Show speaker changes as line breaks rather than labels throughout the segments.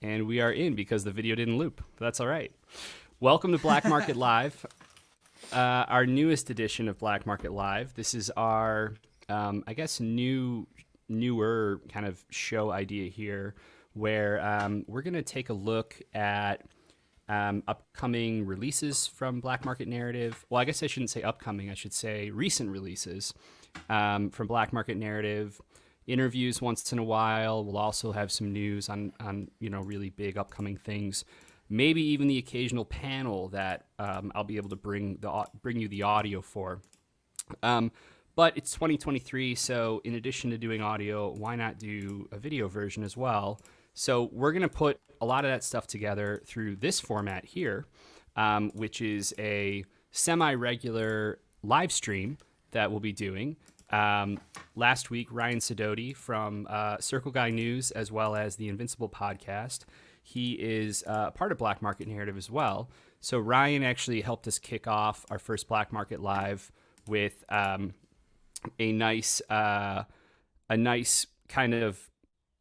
And we are in because the video didn't loop. That's all right. Welcome to Black Market Live, our newest edition of Black Market Live. This is our, I guess, newer kind of show idea here, where we're going to take a look at upcoming releases from Black Market Narrative. Well, I guess I shouldn't say upcoming. I should say recent releases from Black Market Narrative. Interviews once in a while. We'll also have some news on really big upcoming things. Maybe even the occasional panel that I'll be able to bring you the audio for. But it's 2023, so in addition to doing audio, why not do a video version as well? So we're going to put a lot of that stuff together through this format here, which is a semi-regular live stream that we'll be doing. Last week, Ryan Sidoti from Circle Guy News, as well as the Invincible podcast, he is part of Black Market Narrative as well. So Ryan actually helped us kick off our first Black Market Live with a nice kind of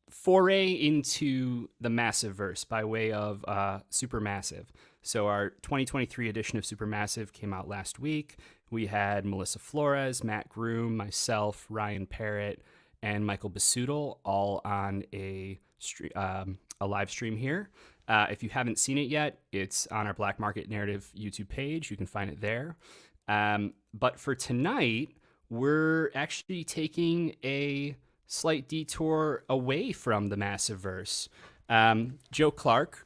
foray into the Massive-verse by way of Supermassive. So our 2023 edition of Supermassive came out last week. We had Melissa Flores, Matt Groom, myself, Ryan Parrott, and Michael Basudel all on a live stream here. If you haven't seen it yet, it's on our Black Market Narrative YouTube page. You can find it there. But for tonight, we're actually taking a slight detour away from the Massive-verse. Joe Clark,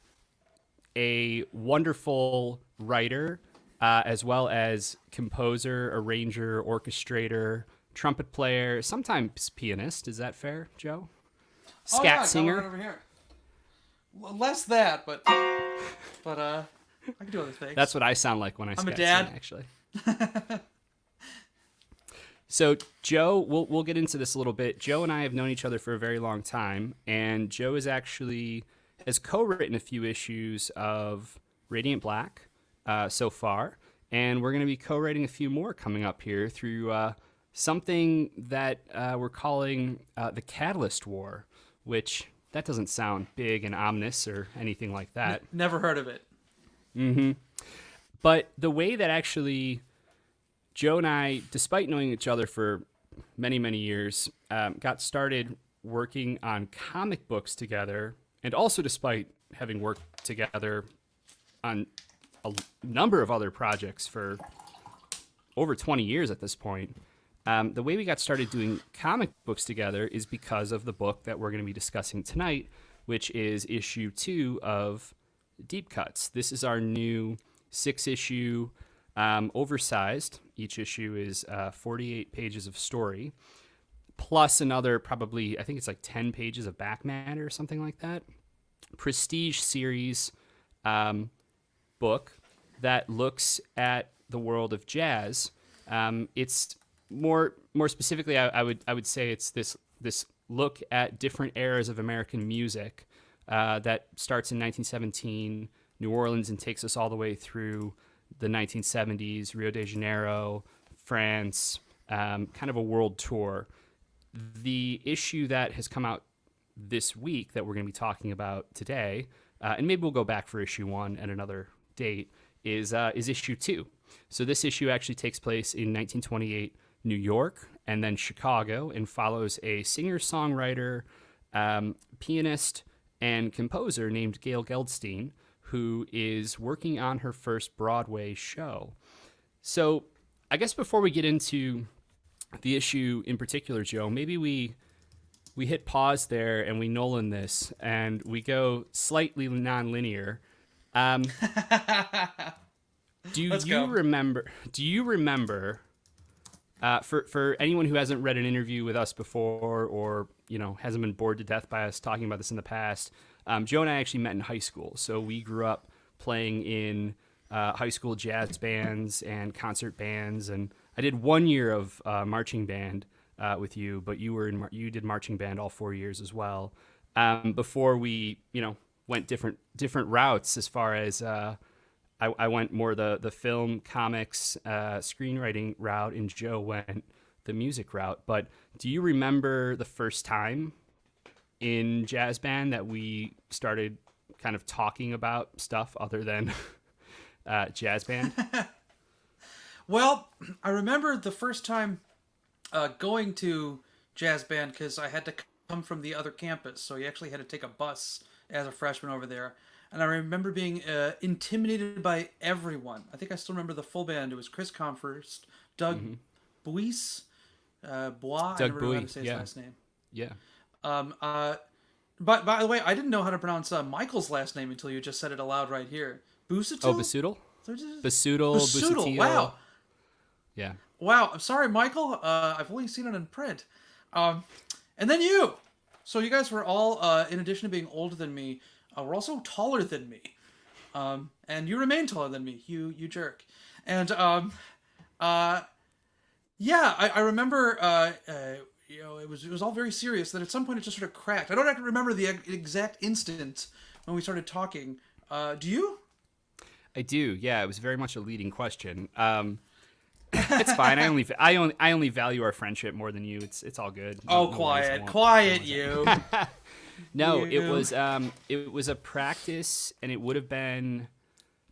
a wonderful writer, as well as composer, arranger, orchestrator, trumpet player, sometimes pianist. Is that fair, Joe? Scat singer.
Right over here. Well, less that, but I can do other things.
That's what I sound like when I scat
I'm a dad.
sing, actually. So Joe, we'll get into this a little bit. Joe and I have known each other for a very long time, and Joe has co-written a few issues of Radiant Black so far, and we're going to be co-writing a few more coming up here through something that we're calling the Catalyst War, which that doesn't sound big and ominous or anything like that.
Never heard of it.
Mm-hmm. But the way that actually Joe and I, despite knowing each other for many, many years, got started working on comic books together, and also despite having worked together on a number of other projects for over 20 years at this point. The way we got started doing comic books together is because of the book that we're going to be discussing tonight, which is issue 2 of Deep Cuts. This is our new 6-issue, oversized. Each issue is 48 pages of story, plus another probably, I think it's like 10 pages of back matter or something like that. Prestige series book that looks at the world of jazz. It's more specifically, I would say it's this look at different eras of American music that starts in 1917, New Orleans, and takes us all the way through the 1970s, Rio de Janeiro, France, kind of a world tour. The issue that has come out this week that we're going to be talking about today, and maybe we'll go back for issue 1 at another date, is issue 2. So this issue actually takes place in 1928 New York and then Chicago, and follows a singer-songwriter, pianist, and composer named Gail Geldstein, who is working on her first Broadway show. So I guess before we get into the issue in particular, Joe, maybe we hit pause there and we Nolan this and we go slightly non-linear. Do you remember for anyone who hasn't read an interview with us before, or hasn't been bored to death by us talking about this in the past, Joe and I actually met in high school. So we grew up playing in high school jazz bands and concert bands, and I did 1 year of marching band with you, but you did marching band all 4 years as well. Before we went different routes, as far as I went more the film, comics, screenwriting route, and Joe went the music route. But do you remember the first time in jazz band that we started kind of talking about stuff other than jazz band?
Well, I remember the first time going to jazz band because I had to come from the other campus, so you actually had to take a bus as a freshman over there. And I remember being intimidated by everyone. I think I still remember the full band. It was Chris Comfort, Doug Buis, Bois. I
Doug
never know how to
Bowie,
say his
yeah.
last name.
Yeah.
Um, uh, but by the way, I didn't know how to pronounce Michael's last name until you just said it aloud right here. Busatil?
Oh, Basudel? Basudel,
Busuttil.
Busuttil.
Wow.
Yeah.
Wow. I'm sorry, Michael. I've only seen it in print. And then you. So you guys were all, in addition to being older than me, were also taller than me. And you remain taller than me. You jerk. And yeah, I remember. It was all very serious. That at some point it just sort of cracked. I don't actually remember the exact instant when we started talking. Do you?
I do. Yeah, it was very much a leading question. It's fine. I only value our friendship more than you. It's all good.
Oh,
No
quiet,
worries.
quiet, you.
No,
You.
it was a practice, and it would have been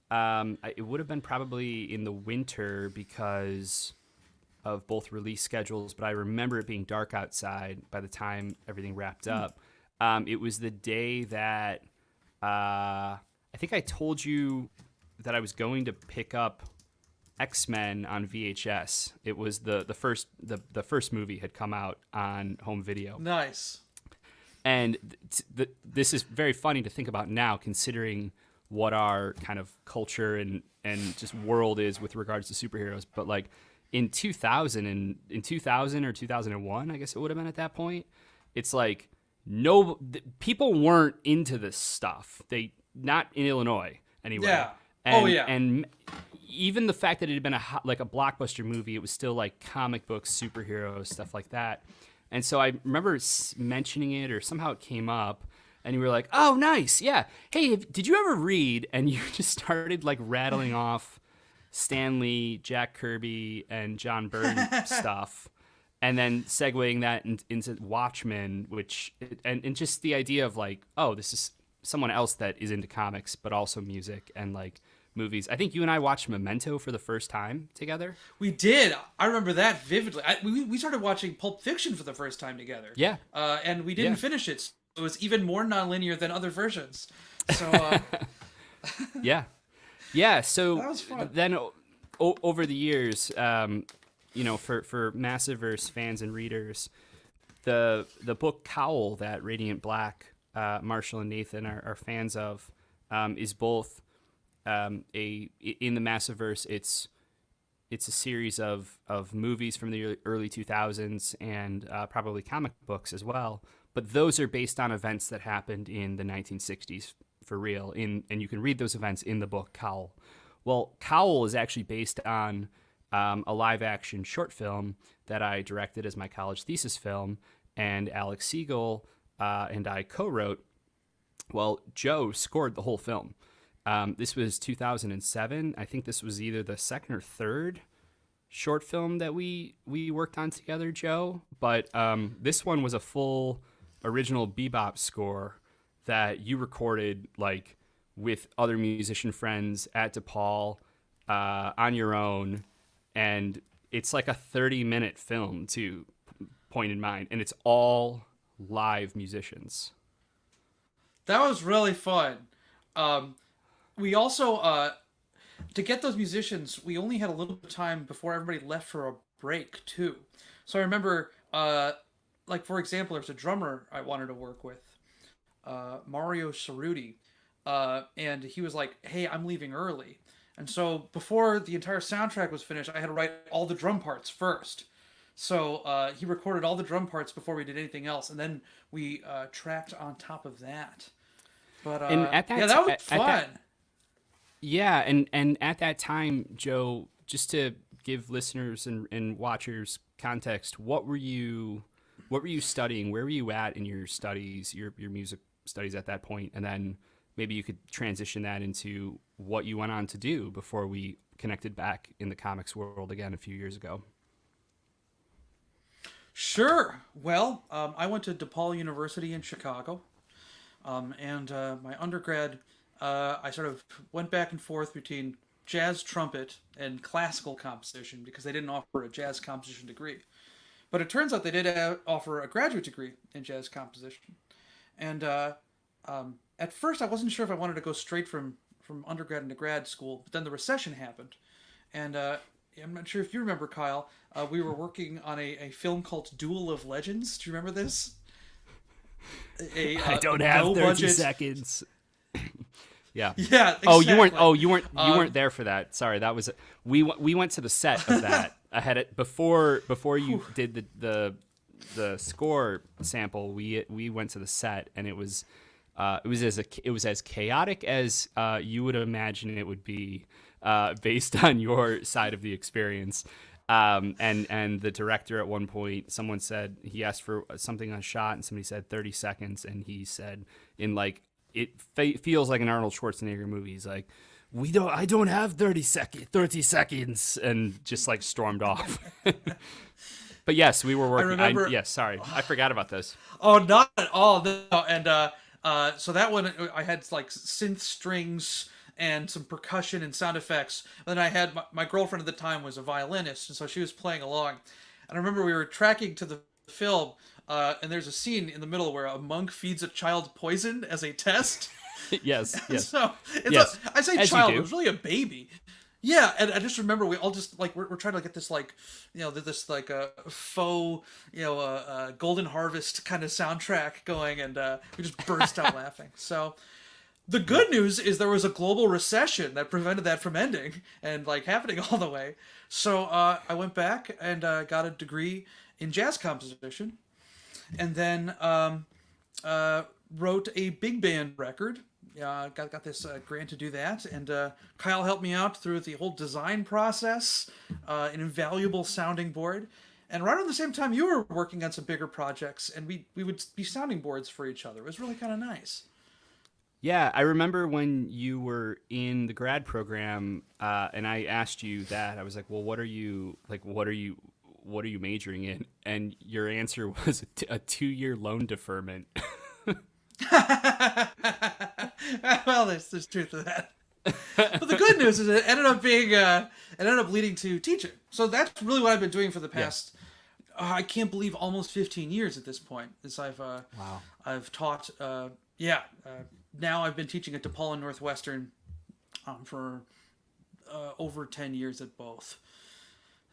probably in the winter because of both release schedules. But I remember it being dark outside by the time everything wrapped up. It was the day that I think I told you that I was going to pick up X-Men on VHS. It was the first movie had come out on home video.
Nice.
And this is very funny to think about now, considering what our kind of culture and just world is with regards to superheroes. But like in 2000 or 2001, I guess it would have been at that point. It's like people weren't into this stuff. Not in Illinois anyway.
Yeah.
And,
yeah.
And even the fact that it had been a blockbuster movie, it was still like comic books, superheroes, stuff like that. And so I remember mentioning it, or somehow it came up, and you were like, "Oh, nice, yeah. Hey, did you ever read?" And you just started like rattling off Stan Lee, Jack Kirby, and John Byrne stuff, and then segueing that into Watchmen, and just the idea of like, oh, this is someone else that is into comics, but also music and like movies. I think you and I watched Memento for the first time together.
We did. I remember that vividly. We started watching Pulp Fiction for the first time together.
Yeah.
And we didn't finish it. So it was even more nonlinear than other versions. So
Yeah. Yeah. So
that was fun.
Then over the years, for Massiverse fans and readers, the book Cowl that Radiant Black, Marshall and Nathan are fans of, is both in the Massiverse. It's a series of movies from the early 2000s and probably comic books as well. But those are based on events that happened in the 1960s for real. And you can read those events in the book Cowl. Well, Cowl is actually based on a live-action short film that I directed as my college thesis film, and Alex Siegel and I co-wrote. Well, Joe scored the whole film. This was 2007. I think this was either the second or third short film that we worked on together, Joe. But this one was a full original bebop score that you recorded like with other musician friends at DePaul on your own. And it's like a 30-minute film, too, point in mind. And it's all live musicians.
that was really fun. We also, to get those musicians, we only had a little bit of time before everybody left for a break, too. So I remember, like, for example, there's a drummer I wanted to work with, Mario Cerruti, and he was like, hey, I'm leaving early. And so before the entire soundtrack was finished, I had to write all the drum parts first. So he recorded all the drum parts before we did anything else, and then we tracked on top of that. But
And at that
that was fun.
Yeah, and at that time, Joe, just to give listeners and watchers context, what were you studying? Where were you at in your studies, your music studies at that point? And then maybe you could transition that into what you went on to do before we connected back in the comics world again a few years ago.
Sure. Well, I went to DePaul University in Chicago. And my undergrad, I sort of went back and forth between jazz trumpet and classical composition because they didn't offer a jazz composition degree. But it turns out they did offer a graduate degree in jazz composition. And at first, I wasn't sure if I wanted to go straight from undergrad into grad school, but then the recession happened. And I'm not sure if you remember, Kyle, we were working on a film called Duel of Legends. Do you remember this?
I don't have
no
30
budget.
seconds. Yeah.
Yeah. Exactly.
You weren't there for that. Sorry, that was we went to the set of that. I had it before you did the score sample. We went to the set, and it was as chaotic as you would imagine it would be based on your side of the experience. And the director at one point, someone said he asked for something on a shot, and somebody said 30 seconds, and he said in like feels like an Arnold Schwarzenegger movie. He's like, I don't have 30 seconds, and just like stormed off. But yes, we were working.
I remember.
Yes, sorry, I forgot about this.
Oh, not at all. No. And so that one, I had like synth strings and some percussion and sound effects. And then I had my girlfriend at the time was a violinist, and so she was playing along. And I remember we were tracking to the film, and there's a scene in the middle where a monk feeds a child poison as a test.
Yes.
So
Yes.
I say
As
child,
you do.
it was really a baby. Yeah, and I just remember we all just like we're trying to get this like this like a faux Golden Harvest kind of soundtrack going, and we just burst out laughing. So the good news is there was a global recession that prevented that from ending and like happening all the way. So I went back and got a degree in jazz composition, and then wrote a big band record. Got this grant to do that, and Kyle helped me out through the whole design process, an invaluable sounding board, and right around the same time you were working on some bigger projects, and we would be sounding boards for each other. It was really kind of nice.
Yeah, I remember when you were in the grad program, and I asked you that. I was like, "Well, what are you majoring in?" And your answer was a 2-year loan deferment.
Well, there's truth to that. But the good news is it ended up leading to teaching. So that's really what I've been doing for the past. I can't believe almost 15 years at this point. As
Wow.
I've taught. Now I've been teaching at DePaul and Northwestern for over 10 years at both.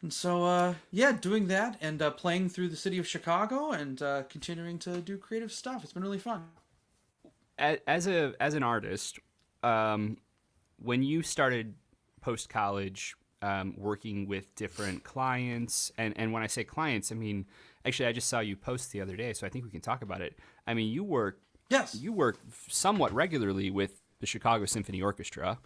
And so, doing that and playing through the city of Chicago and continuing to do creative stuff. It's been really fun.
As an artist, when you started post college, working with different clients, and when I say clients, I mean actually I just saw you post the other day, so I think we can talk about it. I mean, you work somewhat regularly with the Chicago Symphony Orchestra.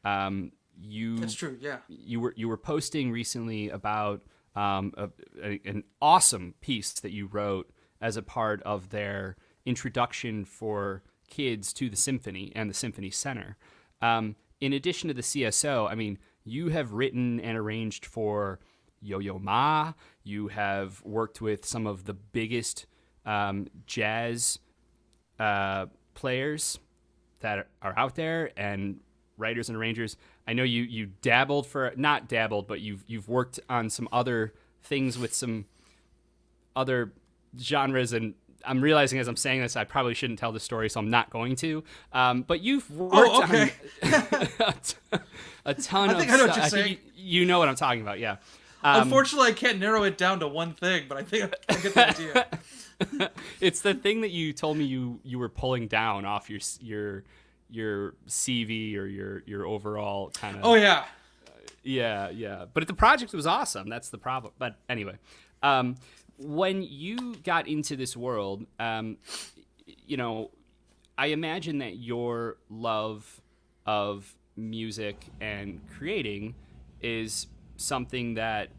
That's true. Yeah.
You were posting recently about an awesome piece that you wrote as a part of their introduction for kids to the symphony and the Symphony Center. In addition to the CSO, I mean, you have written and arranged for Yo-Yo Ma. You have worked with some of the biggest jazz players that are out there, and writers and arrangers. I know you not dabbled, but you've worked on some other things with some other genres, and I'm realizing as I'm saying this, I probably shouldn't tell the story, so I'm not going to. But you've worked on a ton of
I know what you're saying.
You know what I'm talking about, yeah.
Unfortunately, I can't narrow it down to one thing, but I think I get the idea.
It's the thing that you told me you were pulling down off your CV or your overall kind of.
Oh yeah.
Yeah. But the project was awesome. That's the problem. But anyway, when you got into this world, I imagine that your love of music and creating is something that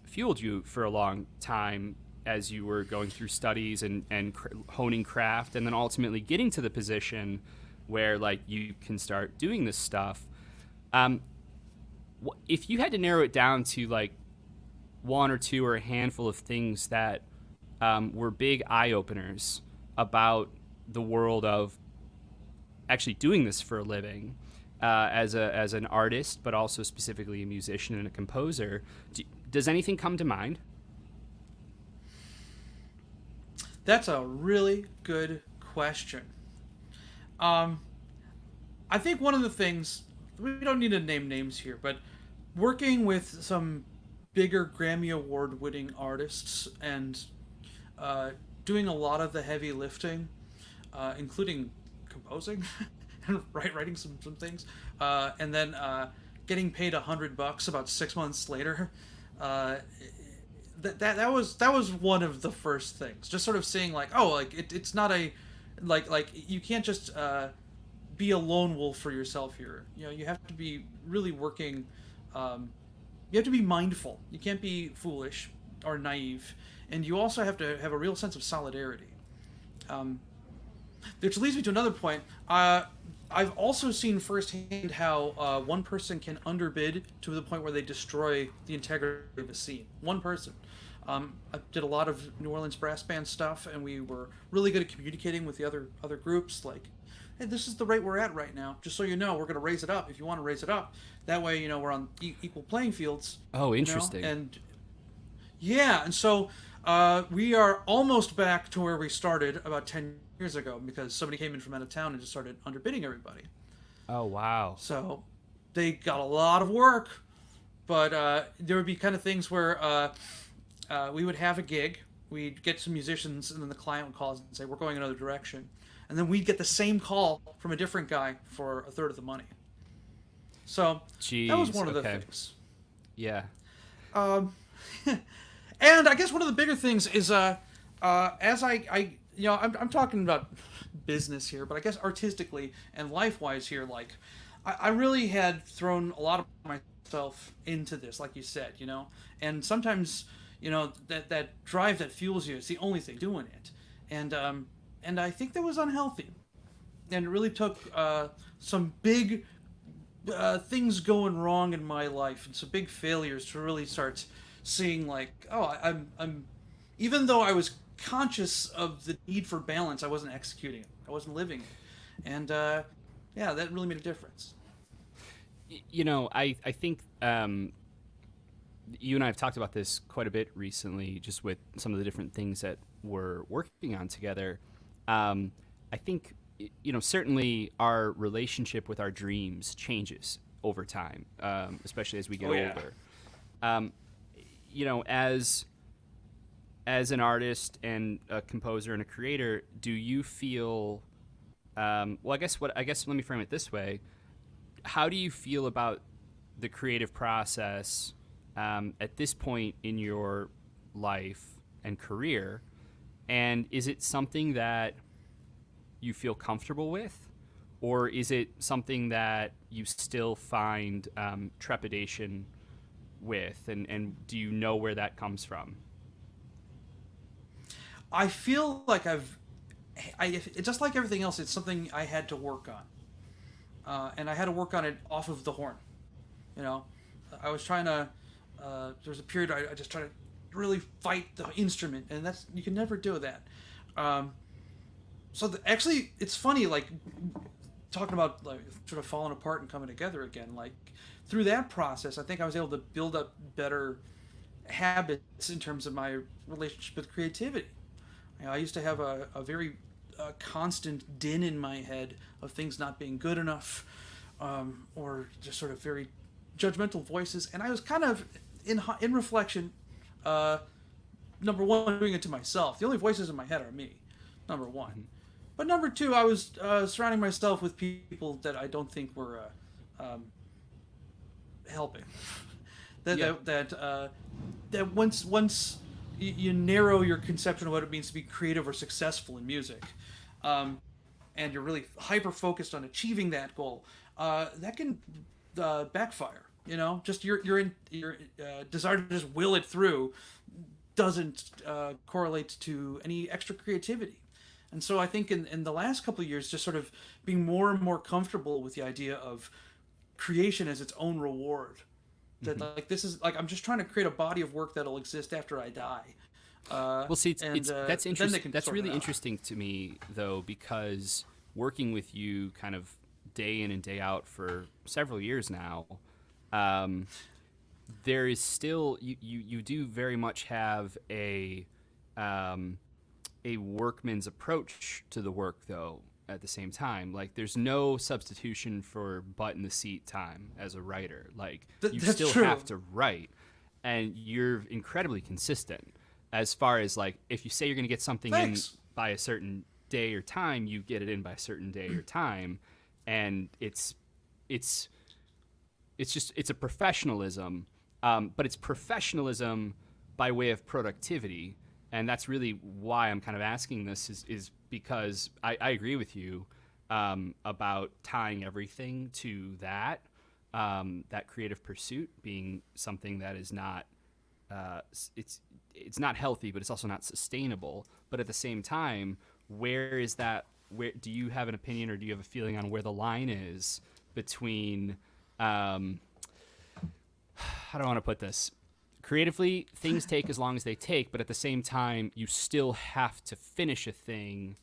fueled you for a long time as you were going through studies and honing craft, and then ultimately getting to the position where like you can start doing this stuff. If you had to narrow it down to like one or two or a handful of things that were big eye openers about the world of actually doing this for a living, as an artist, but also specifically a musician and a composer. Does anything come to mind?
That's a really good question. Um, I think one of the things, we don't need to name names here, but working with some bigger Grammy Award winning artists and uh, doing a lot of the heavy lifting, including composing and writing some things, and then getting paid $100 about 6 months later. Uh, that was one of the first things. Just sort of seeing like, oh, like it's not a like you can't just be a lone wolf for yourself here. You know, you have to be really working. You have to be mindful. You can't be foolish or naive, and you also have to have a real sense of solidarity. Which leads me to another point. I've also seen firsthand how one person can underbid to the point where they destroy the integrity of a scene. One person. I did a lot of New Orleans brass band stuff, and we were really good at communicating with the other groups. Like, hey, this is the rate we're at right now. Just so you know, we're going to raise it up if you want to raise it up. That way, you know, we're on equal playing fields.
Oh, interesting.
You know? And yeah, and so we are almost back to where we started about 10 years ago because somebody came in from out of town and just started underbidding everybody.
Oh, wow.
So they got a lot of work, but there would be kind of things where we would have a gig, we'd get some musicians, and then the client would call us and say, we're going another direction. And then we'd get the same call from a different guy for a third of the money. So that was one of the things.
Yeah.
And I guess one of the bigger things is as I you know, I'm talking about business here, but I guess artistically and life-wise here, like I really had thrown a lot of myself into this, like you said, you know, and sometimes, you know, that drive that fuels you is the only thing doing it, and I think that was unhealthy, and it really took some big things going wrong in my life and some big failures to really start seeing like, oh, I'm even though I was conscious of the need for balance, I wasn't executing it, I wasn't living it, and yeah, that really made a difference.
You know, I think you and I have talked about this quite a bit recently, just with some of the different things that we're working on together. I think, you know, certainly our relationship with our dreams changes over time, especially as we get older. You know, as an artist and a composer and a creator, do you feel? Well, I guess let me frame it this way: how do you feel about the creative process at this point in your life and career? And is it something that you feel comfortable with, or is it something that you still find trepidation with? And do you know where that comes from?
I feel like it's just like everything else. It's something I had to work on, and I had to work on it off of the horn. You know, I was trying to. There was a period I just tried to really fight the instrument, and you can never do that. Actually, it's funny, like talking about like sort of falling apart and coming together again. Like through that process, I think I was able to build up better habits in terms of my relationship with creativity. You know, I used to have a very constant din in my head of things not being good enough, or just sort of very judgmental voices, and I was kind of in reflection. Number one, doing it to myself. The only voices in my head are me. Number one. Mm-hmm. But number two, I was surrounding myself with people that I don't think were helping. That once you narrow your conception of what it means to be creative or successful in music, and you're really hyper focused on achieving that goal, that can backfire. You know, just your desire to just will it through doesn't correlate to any extra creativity. And so I think in the last couple of years, just sort of being more and more comfortable with the idea of creation as its own reward. That like this is like I'm just trying to create a body of work that'll exist after I die.
Well, see, that's interesting. That's really interesting to me, though, because working with you kind of day in and day out for several years now, um, there is still you do very much have um, a workman's approach to the work, though. At the same time, like there's no substitution for butt in the seat time as a writer. Like you
That's
still
true.
have to write, and you're incredibly consistent as far as like if you say you're going to get something
Thanks.
in by a certain day or time, you get it in by a certain day or time, and it's it's a professionalism, but it's professionalism by way of productivity, and that's really why I'm kind of asking this is because I agree with you about tying everything to that creative pursuit being something that is not it's not healthy, but it's also not sustainable. But at the same time, where is that? Where do you have an opinion, or do you have a feeling on where the line is between how do I want to put this? Creatively, things take as long as they take, but at the same time, you still have to finish a thing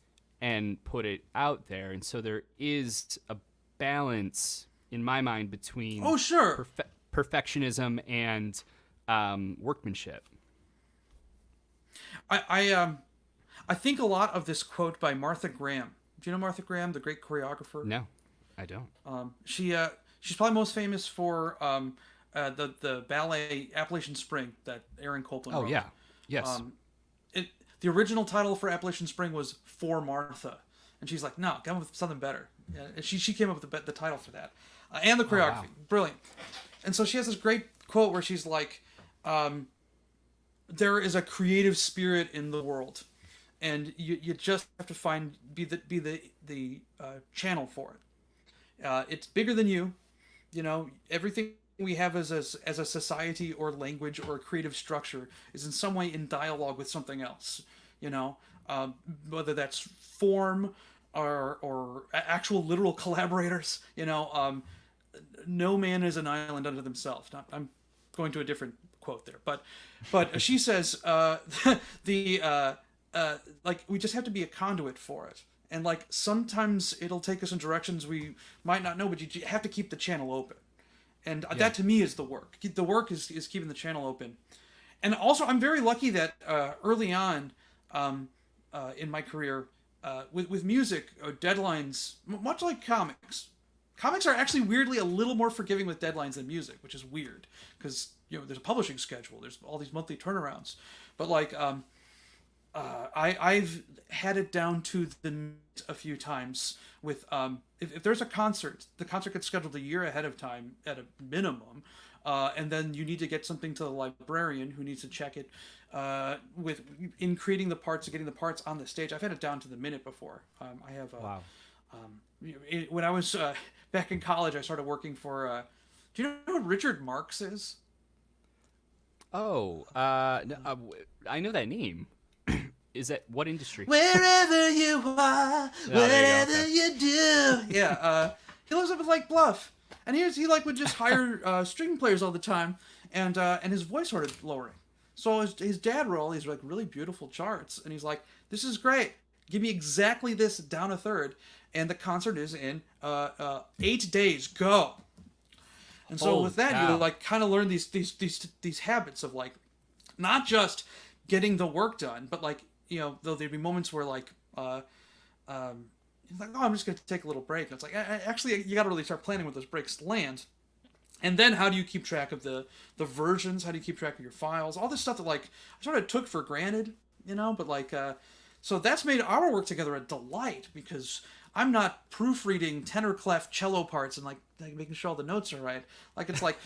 and put it out there. And so there is a balance in my mind between
Oh, sure.
perfectionism and workmanship.
I think a lot of this quote by Martha Graham. Do you know Martha Graham, the great choreographer?
No, I don't.
She's probably most famous for the ballet Appalachian Spring that Aaron Copland
Oh
wrote.
yeah, yes.
The original title for Appalachian Spring was For Martha, and she's like, no, come up with something better. And she came up with the title for that, and the choreography,
wow.
brilliant. And so she has this great quote where she's like, there is a creative spirit in the world, and you just have to be the channel for it. It's bigger than you. You know, everything we have as a society or language or a creative structure is in some way in dialogue with something else. You know, whether that's form or actual literal collaborators. You know, no man is an island unto themselves. I'm going to a different quote there, but she says like we just have to be a conduit for it. And like sometimes it'll take us in directions we might not know, but you have to keep the channel open. And that to me is the work. The work is keeping the channel open. And also, I'm very lucky that early on in my career, with music, deadlines, much like comics are actually weirdly a little more forgiving with deadlines than music, which is weird because there's a publishing schedule, there's all these monthly turnarounds. But like I've had it down to the minute a few times with if there's a concert, the concert gets scheduled a year ahead of time at a minimum, and then you need to get something to the librarian who needs to check it in creating the parts, getting the parts on the stage. I've had it down to the minute before. I have
Wow.
When I was back in college, I started working for. Do you know who Richard Marx is?
Oh, no, I know that name. Is that what industry?
Wherever you are,
there you go,
whatever
okay.
you do. Yeah, he lives up in Lake Bluff, and he like would just hire string players all the time, and his voice started lowering. So his dad wrote all these like really beautiful charts, and he's like, "This is great. Give me exactly this down a third." And the concert is in 8 days. Go. And so
Holy
with that,
cow.
you like kind of learn these habits of like not just getting the work done, but like though there'd be moments where like like oh, I'm just gonna take a little break. And it's like actually you got to really start planning when those breaks land. And then how do you keep track of the versions? How do you keep track of your files? All this stuff that like I sort of took for granted, but like so that's made our work together a delight because I'm not proofreading tenor clef cello parts and like making sure all the notes are right. Like it's like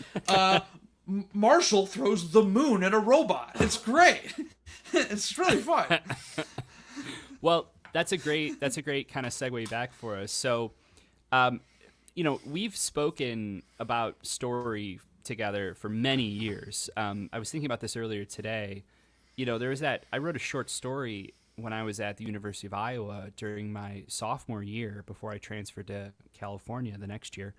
Marshall throws the moon at a robot. It's great. It's really fun.
Well, that's a great kind of segue back for us. So, we've spoken about story together for many years. I was thinking about this earlier today. There was I wrote a short story when I was at the University of Iowa during my sophomore year before I transferred to California the next year.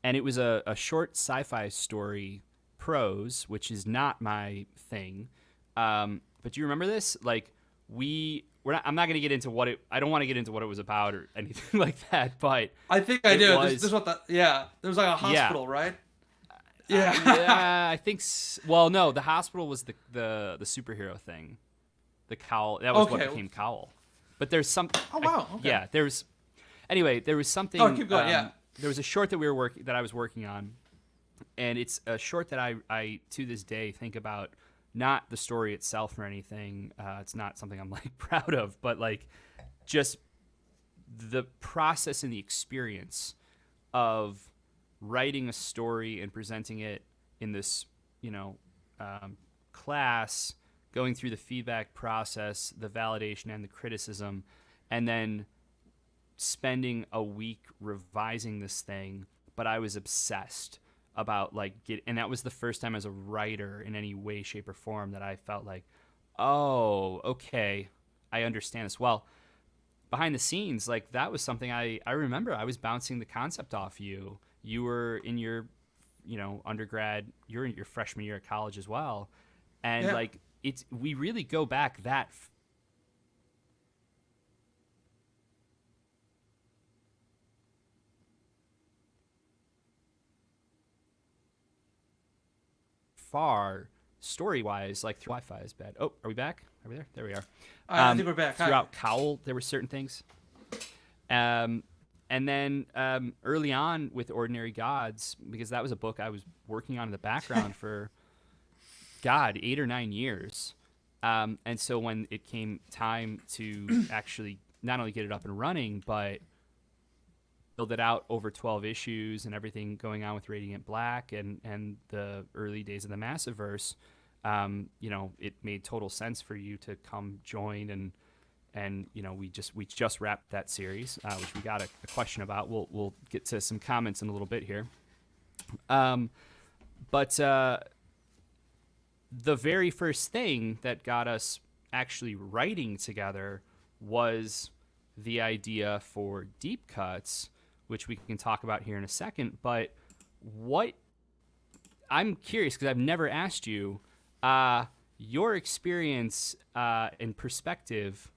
And it was a short sci-fi story, prose, which is not my thing. But do you remember this? Like, we I'm not going to get into I don't want to get into what it was about or anything like that, but
I think I do.
was,
this is what there was like a hospital, right? Yeah.
Yeah, I think. Well, no, the hospital was the superhero thing. The cowl. That was what became Cowl. But there's some.
Oh wow. Okay.
Yeah, there's. Anyway, there was something.
Oh, keep going. Yeah.
There was a short that I was working on, and it's a short that I to this day think about. Not the story itself or anything. It's not something I'm like proud of, but like just the process and the experience of writing a story and presenting it in this, class, going through the feedback process, the validation and the criticism, and then spending a week revising this thing. But I was obsessed about and that was the first time as a writer in any way, shape, or form that I felt like, oh, okay, I understand this. Well, behind the scenes, like that was something I remember I was bouncing the concept off you. You were in your, undergrad, you're in your freshman year at college as well. And we really go back that far story-wise, like through Wi-Fi is bad. Oh, are we back? Are we there? There we are.
I think we're back.
Throughout Cowl, there were certain things. And then early on with Ordinary Gods, because that was a book I was working on in the background for, 8 or 9 years. And so when it came time to actually not only get it up and running, but build it out over 12 issues and everything going on with Radiant Black and the early days of the Massiverse, it made total sense for you to come join and we just wrapped that series, which we got a question about. We'll get to some comments in a little bit here. But the very first thing that got us actually writing together was the idea for Deep Cuts, which we can talk about here in a second. But I'm curious, because I've never asked you your experience and perspective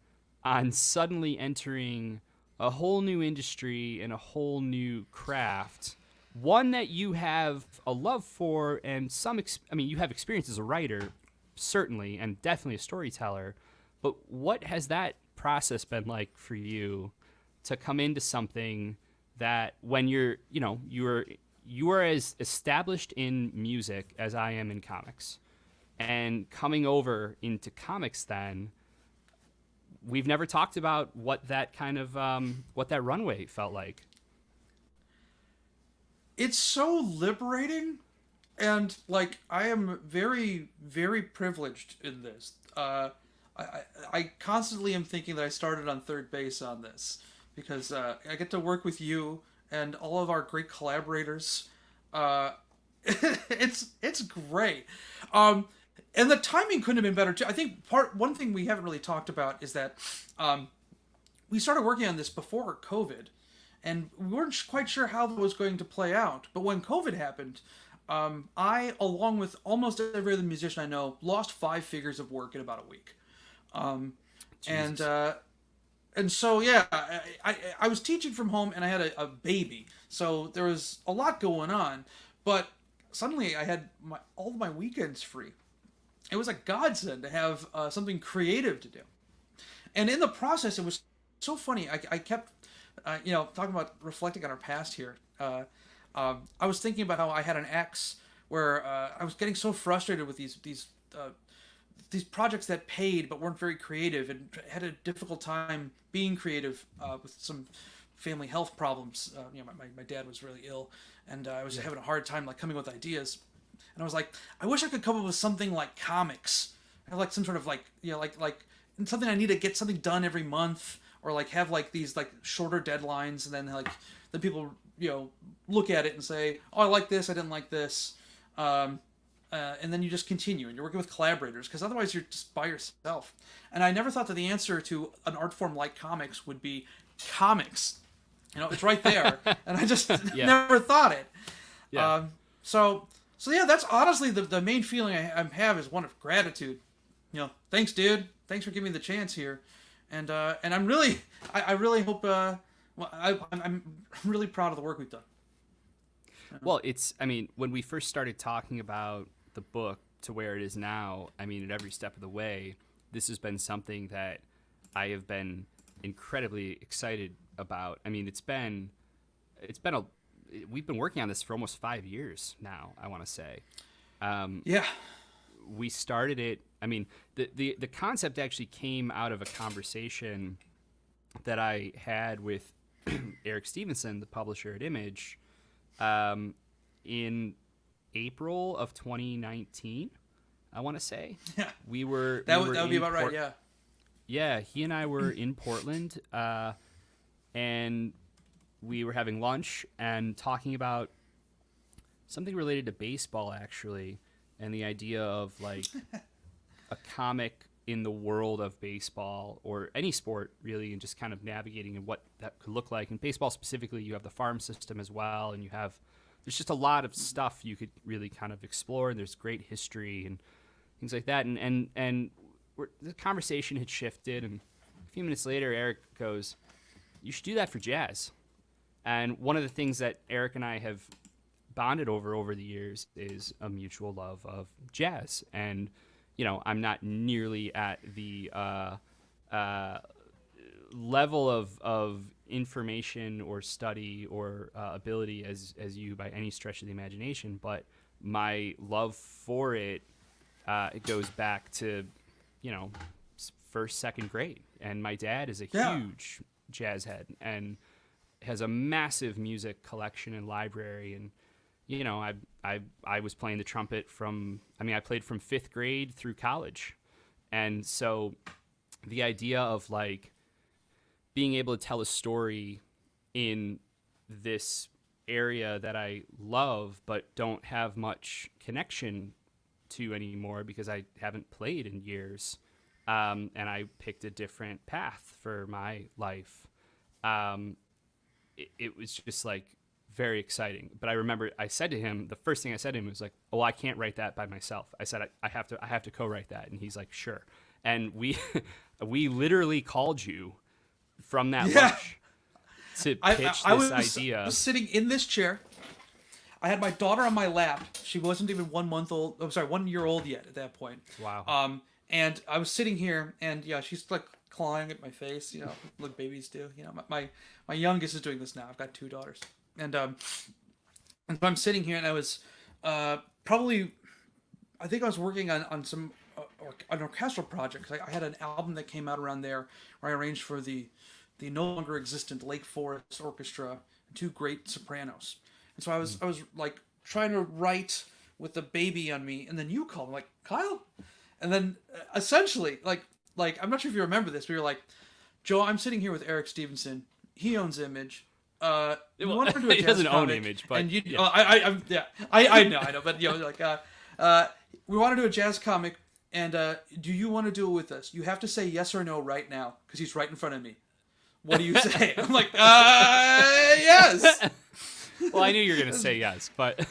on suddenly entering a whole new industry and a whole new craft, one that you have a love for and you have experience as a writer, certainly, and definitely a storyteller, but what has that process been like for you to come into something that when you are as established in music as I am in comics, and coming over into comics, then we've never talked about what that kind of what that runway felt like.
It's so liberating, and like I am very, very privileged in this. I constantly am thinking that I started on third base on this, because I get to work with you and all of our great collaborators. It's great. And the timing couldn't have been better too. I think one thing we haven't really talked about is that we started working on this before COVID, and we weren't quite sure how that was going to play out. But when COVID happened, I, along with almost every other musician I know, lost 5 figures of work in about a week. And so, yeah, I was teaching from home, and I had a baby. So there was a lot going on. But suddenly I had all of my weekends free. It was a godsend to have something creative to do. And in the process, it was so funny. I kept, talking about reflecting on our past here. I was thinking about how I had an ex where I was getting so frustrated with these projects that paid but weren't very creative, and had a difficult time being creative with some family health problems. My dad was really ill, and I was having a hard time coming with ideas. And I was like, I wish I could come up with something like comics. I have some sort of something I need to get something done every month, or have these shorter deadlines, and then people look at it and say, oh, I like this, I didn't like this. And then you just continue, and you're working with collaborators, because otherwise you're just by yourself. And I never thought that the answer to an art form like comics would be comics. It's right there. And I just never thought it. Yeah. So yeah, that's honestly the main feeling I have is one of gratitude. Thanks, dude. Thanks for giving me the chance here. and I'm really, I really hope. Well, I'm really proud of the work we've done.
Well, I mean, when we first started talking about the book to where it is now, I mean, at every step of the way, this has been something that I have been incredibly excited about. I mean, we've been working on this for almost 5 years now, I want to say.
Yeah.
We started it. I mean, the concept actually came out of a conversation that I had with Eric Stevenson, the publisher at Image, in April of 2019. I want to say.
Yeah.
That
would be about right. Yeah.
Yeah, he and I were in Portland, and we were having lunch and talking about something related to baseball, actually, and the idea of like a comic in the world of baseball or any sport, really, and just kind of navigating and what that could look like. In baseball specifically, you have the farm system as well, and there's just a lot of stuff you could really kind of explore, and there's great history and things like that. And the conversation had shifted, and a few minutes later, Eric goes, "You should do that for jazz." And one of the things that Eric and I have bonded over the years is a mutual love of jazz. And, you know, I'm not nearly at the level of information or study or ability as you by any stretch of the imagination, but my love for it, it goes back to, you know, first, second grade. And my dad is a huge jazz head and has a massive music collection and library. And, you know, I was playing the trumpet I played from 5th grade through college. And so the idea of like being able to tell a story in this area that I love but don't have much connection to anymore because I haven't played in years, and I picked a different path for my life. It was just like very exciting. But I remember I said to him, the first thing I said to him was like, "Oh, I can't write that by myself." I said, I have to co-write that. And he's like, "Sure." And we literally called you from that lunch to pitch this idea.
I was sitting in this chair. I had my daughter on my lap. She wasn't even 1 month old. I'm sorry, 1 year old yet at that point.
Wow.
And I was sitting here, and yeah, she's like clawing at my face, you know, like babies do. You know, my youngest is doing this now. I've got 2 daughters, and so I'm sitting here, and I was probably, I think I was working on some an orchestral project. I had an album that came out around there where I arranged for the no longer existent Lake Forest Orchestra and 2 great sopranos. And so I was like trying to write with the baby on me, and then you called me like, "Kyle," and then essentially like I'm not sure if you remember this, but you're like, "Joe, I'm sitting here with Eric Stevenson. He owns Image. We want to do a
he
jazz
doesn't
comic,
own Image, but
and you,
yeah.
I know, but you know, like we want to do a jazz comic, and do you want to do it with us? You have to say yes or no right now because he's right in front of me. What do you say?" I'm like, yes.
Well, I knew you were going to say yes, but
of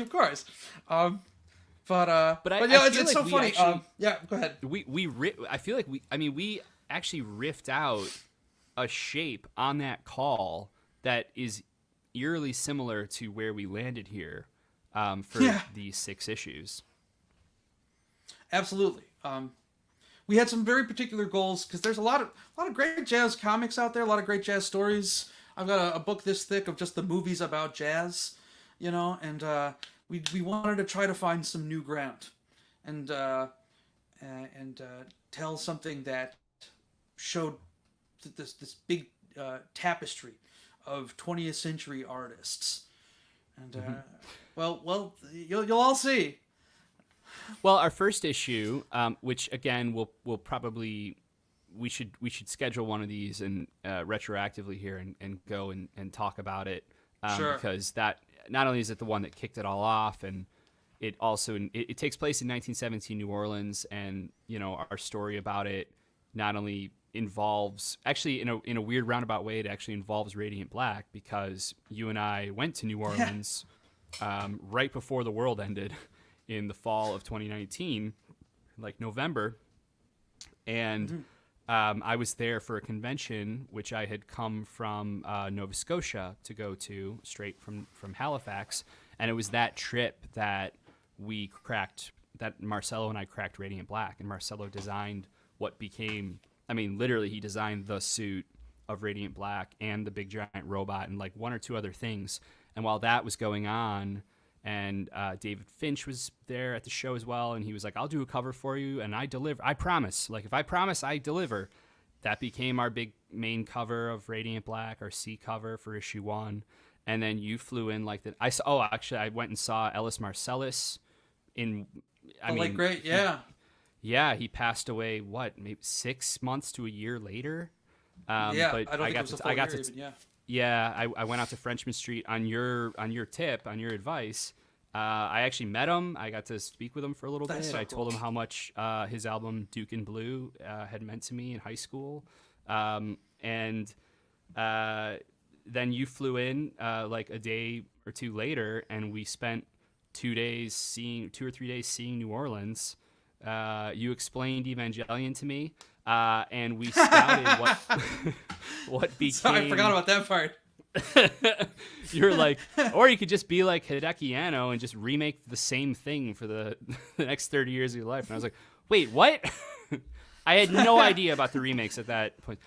course. But yeah, it's so funny.
Actually,
yeah, go ahead.
I feel like we actually riffed out a shape on that call that is eerily similar to where we landed here for these 6 issues.
Absolutely. We had some very particular goals because there's a lot of great jazz comics out there, a lot of great jazz stories. I've got a book this thick of just the movies about jazz, you know, and we wanted to try to find some new ground, and tell something that showed this big tapestry of 20th century artists, and well, you'll all see.
Well, our first issue, which again we'll probably. We should schedule one of these and retroactively here and go and talk about it,
sure.
Because that not only is it the one that kicked it all off, and it also it takes place in 1917 New Orleans, and you know our story about it not only involves actually in a weird roundabout way, it actually involves Radiant Black because you and I went to New Orleans right before the world ended in the fall of 2019, like November, and I was there for a convention, which I had come from Nova Scotia to go to, straight from Halifax, and it was that trip that Marcelo and I cracked Radiant Black, and Marcelo designed what became, I mean, literally he designed the suit of Radiant Black and the big giant robot and like one or two other things. And while that was going on, and David Finch was there at the show as well, and he was like, I'll do a cover for you, and I deliver. I promise. Like, if I promise, I deliver. That became our big main cover of Radiant Black, our C cover for issue 1. And then you flew in like that. I went and saw Ellis Marcellus
Great, yeah.
Yeah, he passed away, maybe 6 months to a year later?
But I don't think it was a full year even, yeah.
Yeah, I went out to Frenchman Street on your tip, on your advice. I actually met him. I got to speak with him for a little bit.
So
I
cool.
told him how much his album Duke and Blue had meant to me in high school. And then you flew in like a day or two later, and we spent 2 or 3 days seeing New Orleans. You explained Evangelion to me. And we scouted what became.
Sorry, I forgot about that part.
You're like, or you could just be like Hideki Anno and just remake the same thing for the next 30 years of your life. And I was like, wait, what? I had no idea about the remakes at that point.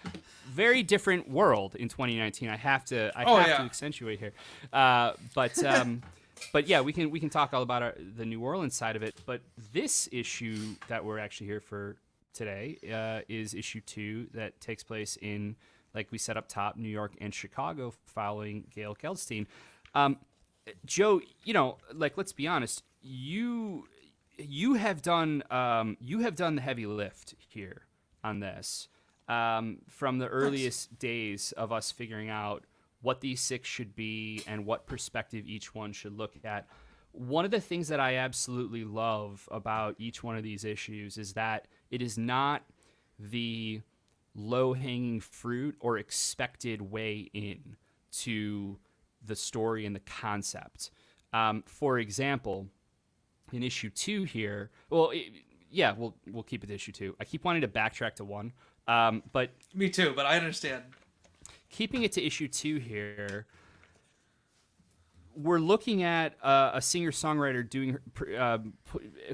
Very different world in 2019. I have to accentuate here. But yeah, we can talk all about the New Orleans side of it. But this issue that we're actually here for today is issue 2 that takes place in, like we said up top, New York and Chicago, following Gail Geldstein. Joe, let's be honest, you have done the heavy lift here on this, from the earliest days of us figuring out what these 6 should be and what perspective each one should look at. One of the things that I absolutely love about each one of these issues is that it is not the low-hanging fruit or expected way in to the story and the concept. For example, in issue 2 here, we'll keep it to issue 2. I keep wanting to backtrack to 1, but
me too. But I understand.
Keeping it to issue 2 here, we're looking at a singer-songwriter doing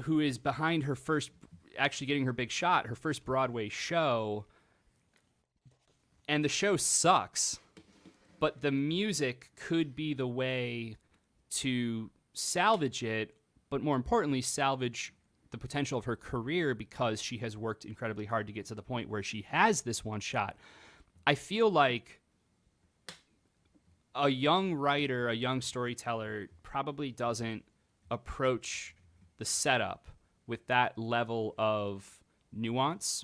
who is behind her first, actually getting her big shot, her first Broadway show, and the show sucks, but the music could be the way to salvage it, but more importantly, salvage the potential of her career, because she has worked incredibly hard to get to the point where she has this one shot. I feel like a young writer, a young storyteller probably doesn't approach the setup with that level of nuance,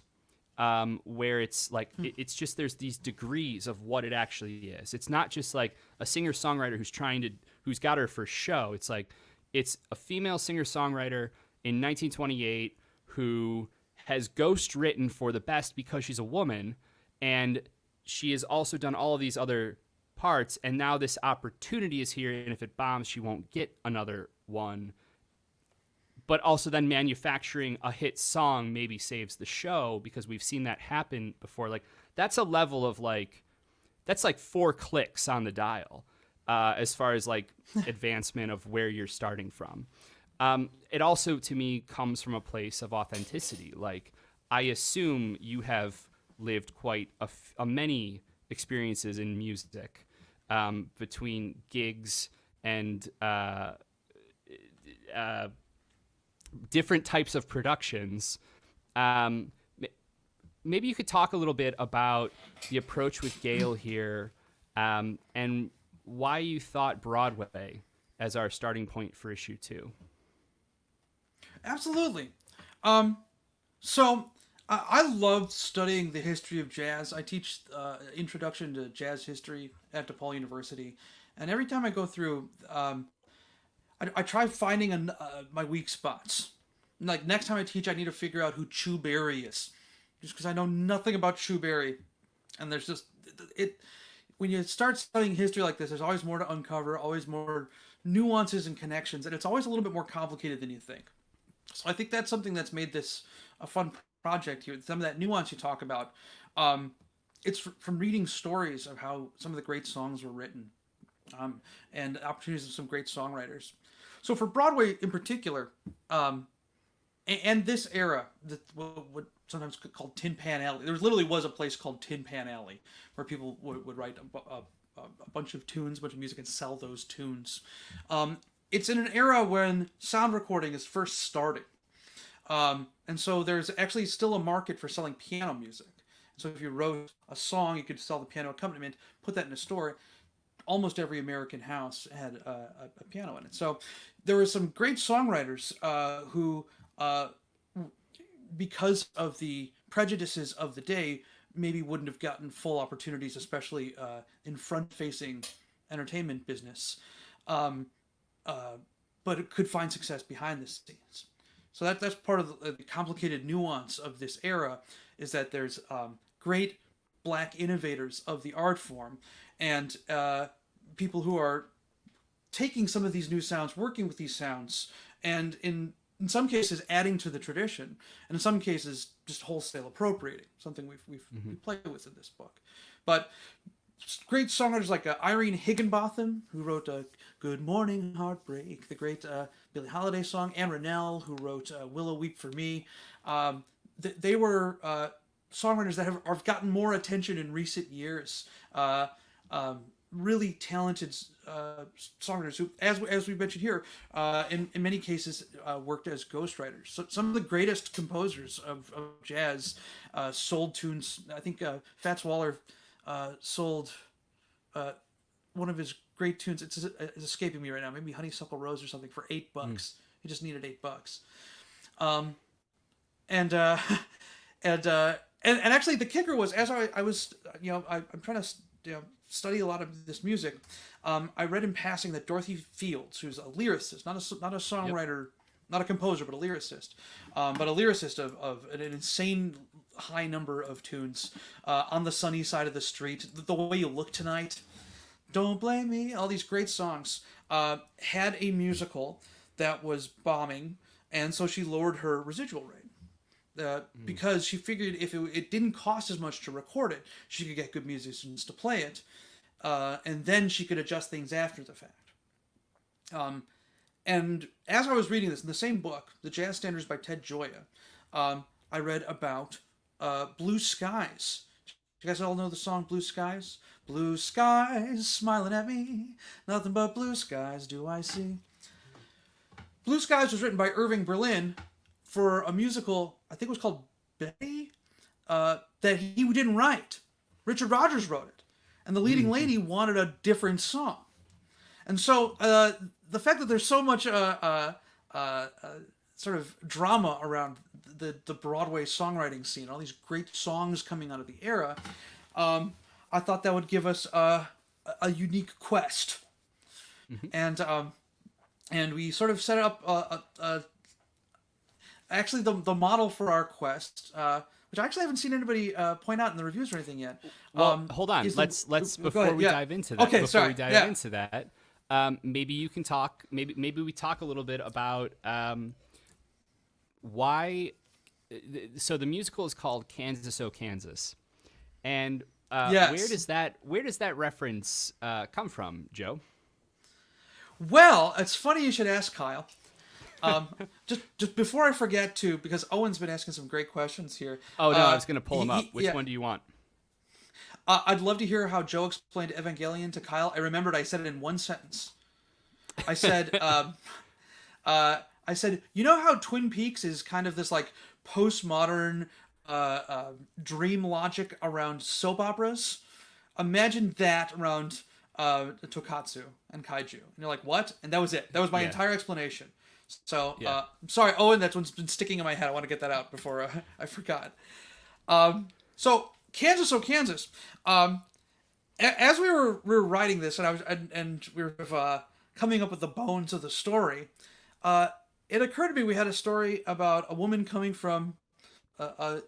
where it's like, it's just, there's these degrees of what it actually is. It's not just like a singer-songwriter who's got her first show. It's like, it's a female singer-songwriter in 1928 who has ghost written for the best because she's a woman, and she has also done all of these other parts, and now this opportunity is here, and if it bombs, she won't get another one. But also then manufacturing a hit song maybe saves the show, because we've seen that happen before. Like, that's a level of that's like 4 clicks on the dial, as far as like advancement of where you're starting from. It also, to me, comes from a place of authenticity. Like, I assume you have lived quite a many experiences in music, between gigs and different types of productions. Maybe you could talk a little bit about the approach with Gail here, and why you thought Broadway as our starting point for issue 2.
Absolutely. So I love studying the history of jazz. I teach introduction to jazz history at DePaul University, and every time I go through, I try finding my weak spots. Like, next time I teach, I need to figure out who Chu Berry is, just because I know nothing about Chu Berry, and there's just it. When you start studying history like this, there's always more to uncover, always more nuances and connections, and it's always a little bit more complicated than you think. So I think that's something that's made this a fun project here, some of that nuance you talk about, it's from reading stories of how some of the great songs were written, and opportunities of some great songwriters. So for Broadway in particular, and this era, that what sometimes called Tin Pan Alley. There literally was a place called Tin Pan Alley where people would write a bunch of tunes, a bunch of music, and sell those tunes. It's in an era when sound recording is first starting. And so there's actually still a market for selling piano music. So if you wrote a song, you could sell the piano accompaniment, put that in a store. Almost every American house had a piano in it. So there were some great songwriters who, because of the prejudices of the day, maybe wouldn't have gotten full opportunities, especially in front-facing entertainment business, but it could find success behind the scenes. So that's part of the complicated nuance of this era, is that there's great black innovators of the art form, and people who are taking some of these new sounds, working with these sounds, and in some cases adding to the tradition, and in some cases just wholesale appropriating, something we play with in this book. But great songwriters like Irene Higginbotham, who wrote Good Morning Heartbreak, the great Billie Holiday song, Anne Rennell, who wrote Willow Weep for Me. They were songwriters that have gotten more attention in recent years. Really talented songwriters who, as we mentioned here, in many cases worked as ghostwriters. So some of the greatest composers of jazz sold tunes. I think Fats Waller sold one of his great tunes. It's escaping me right now. Maybe Honeysuckle Rose or something for $8. He just needed $8. And actually the kicker was, as I was, I'm trying to study a lot of this music. I read in passing that Dorothy Fields, who's a lyricist, not a songwriter, not a composer, but a lyricist, of an insane high number of tunes, On the Sunny Side of the Street, The Way You Look Tonight, Don't Blame Me, all these great songs, had a musical that was bombing, and so she lowered her residual rate. Because she figured if it didn't cost as much to record it, she could get good musicians to play it, and then she could adjust things after the fact. And as I was reading this, in the same book, The Jazz Standards by Ted Gioia, I read about Blue Skies. You guys all know the song Blue Skies? Blue skies smiling at me, nothing but blue skies do I see. Blue Skies was written by Irving Berlin for a musical, I think it was called Betty, that he didn't write. Richard Rodgers wrote it. And the leading lady wanted a different song. And so the fact that there's so much sort of drama around the Broadway songwriting scene, all these great songs coming out of the era, I thought that would give us a unique quest. And we sort of set up actually the model for our quest, which I actually haven't seen anybody point out in the reviews or anything yet.
Well, hold on. Let's before we dive into that.
Okay,
before we dive into that, maybe you can talk. Maybe we talk a little bit about why. So the musical is called Kansas, Oh Kansas, and
yes.
where does that reference come from, Joe?
Well, it's funny you should ask, Kyle. Just before I forget to, because Owen's been asking some great questions here.
Oh no, I was going to pull him up. Which one do you want?
I'd love to hear how Joe explained Evangelion to Kyle. I remembered I said it in one sentence. I said, you know how Twin Peaks is kind of this like postmodern dream logic around soap operas? Imagine that around Tokatsu and Kaiju. And you're like, what? And that was it. That was my entire explanation. So, I'm sorry, Owen, that's what's been sticking in my head. I want to get that out before I forgot. So, Kansas, Oh Kansas. As we were writing this, and we were coming up with the bones of the story, it occurred to me we had a story about a woman coming from a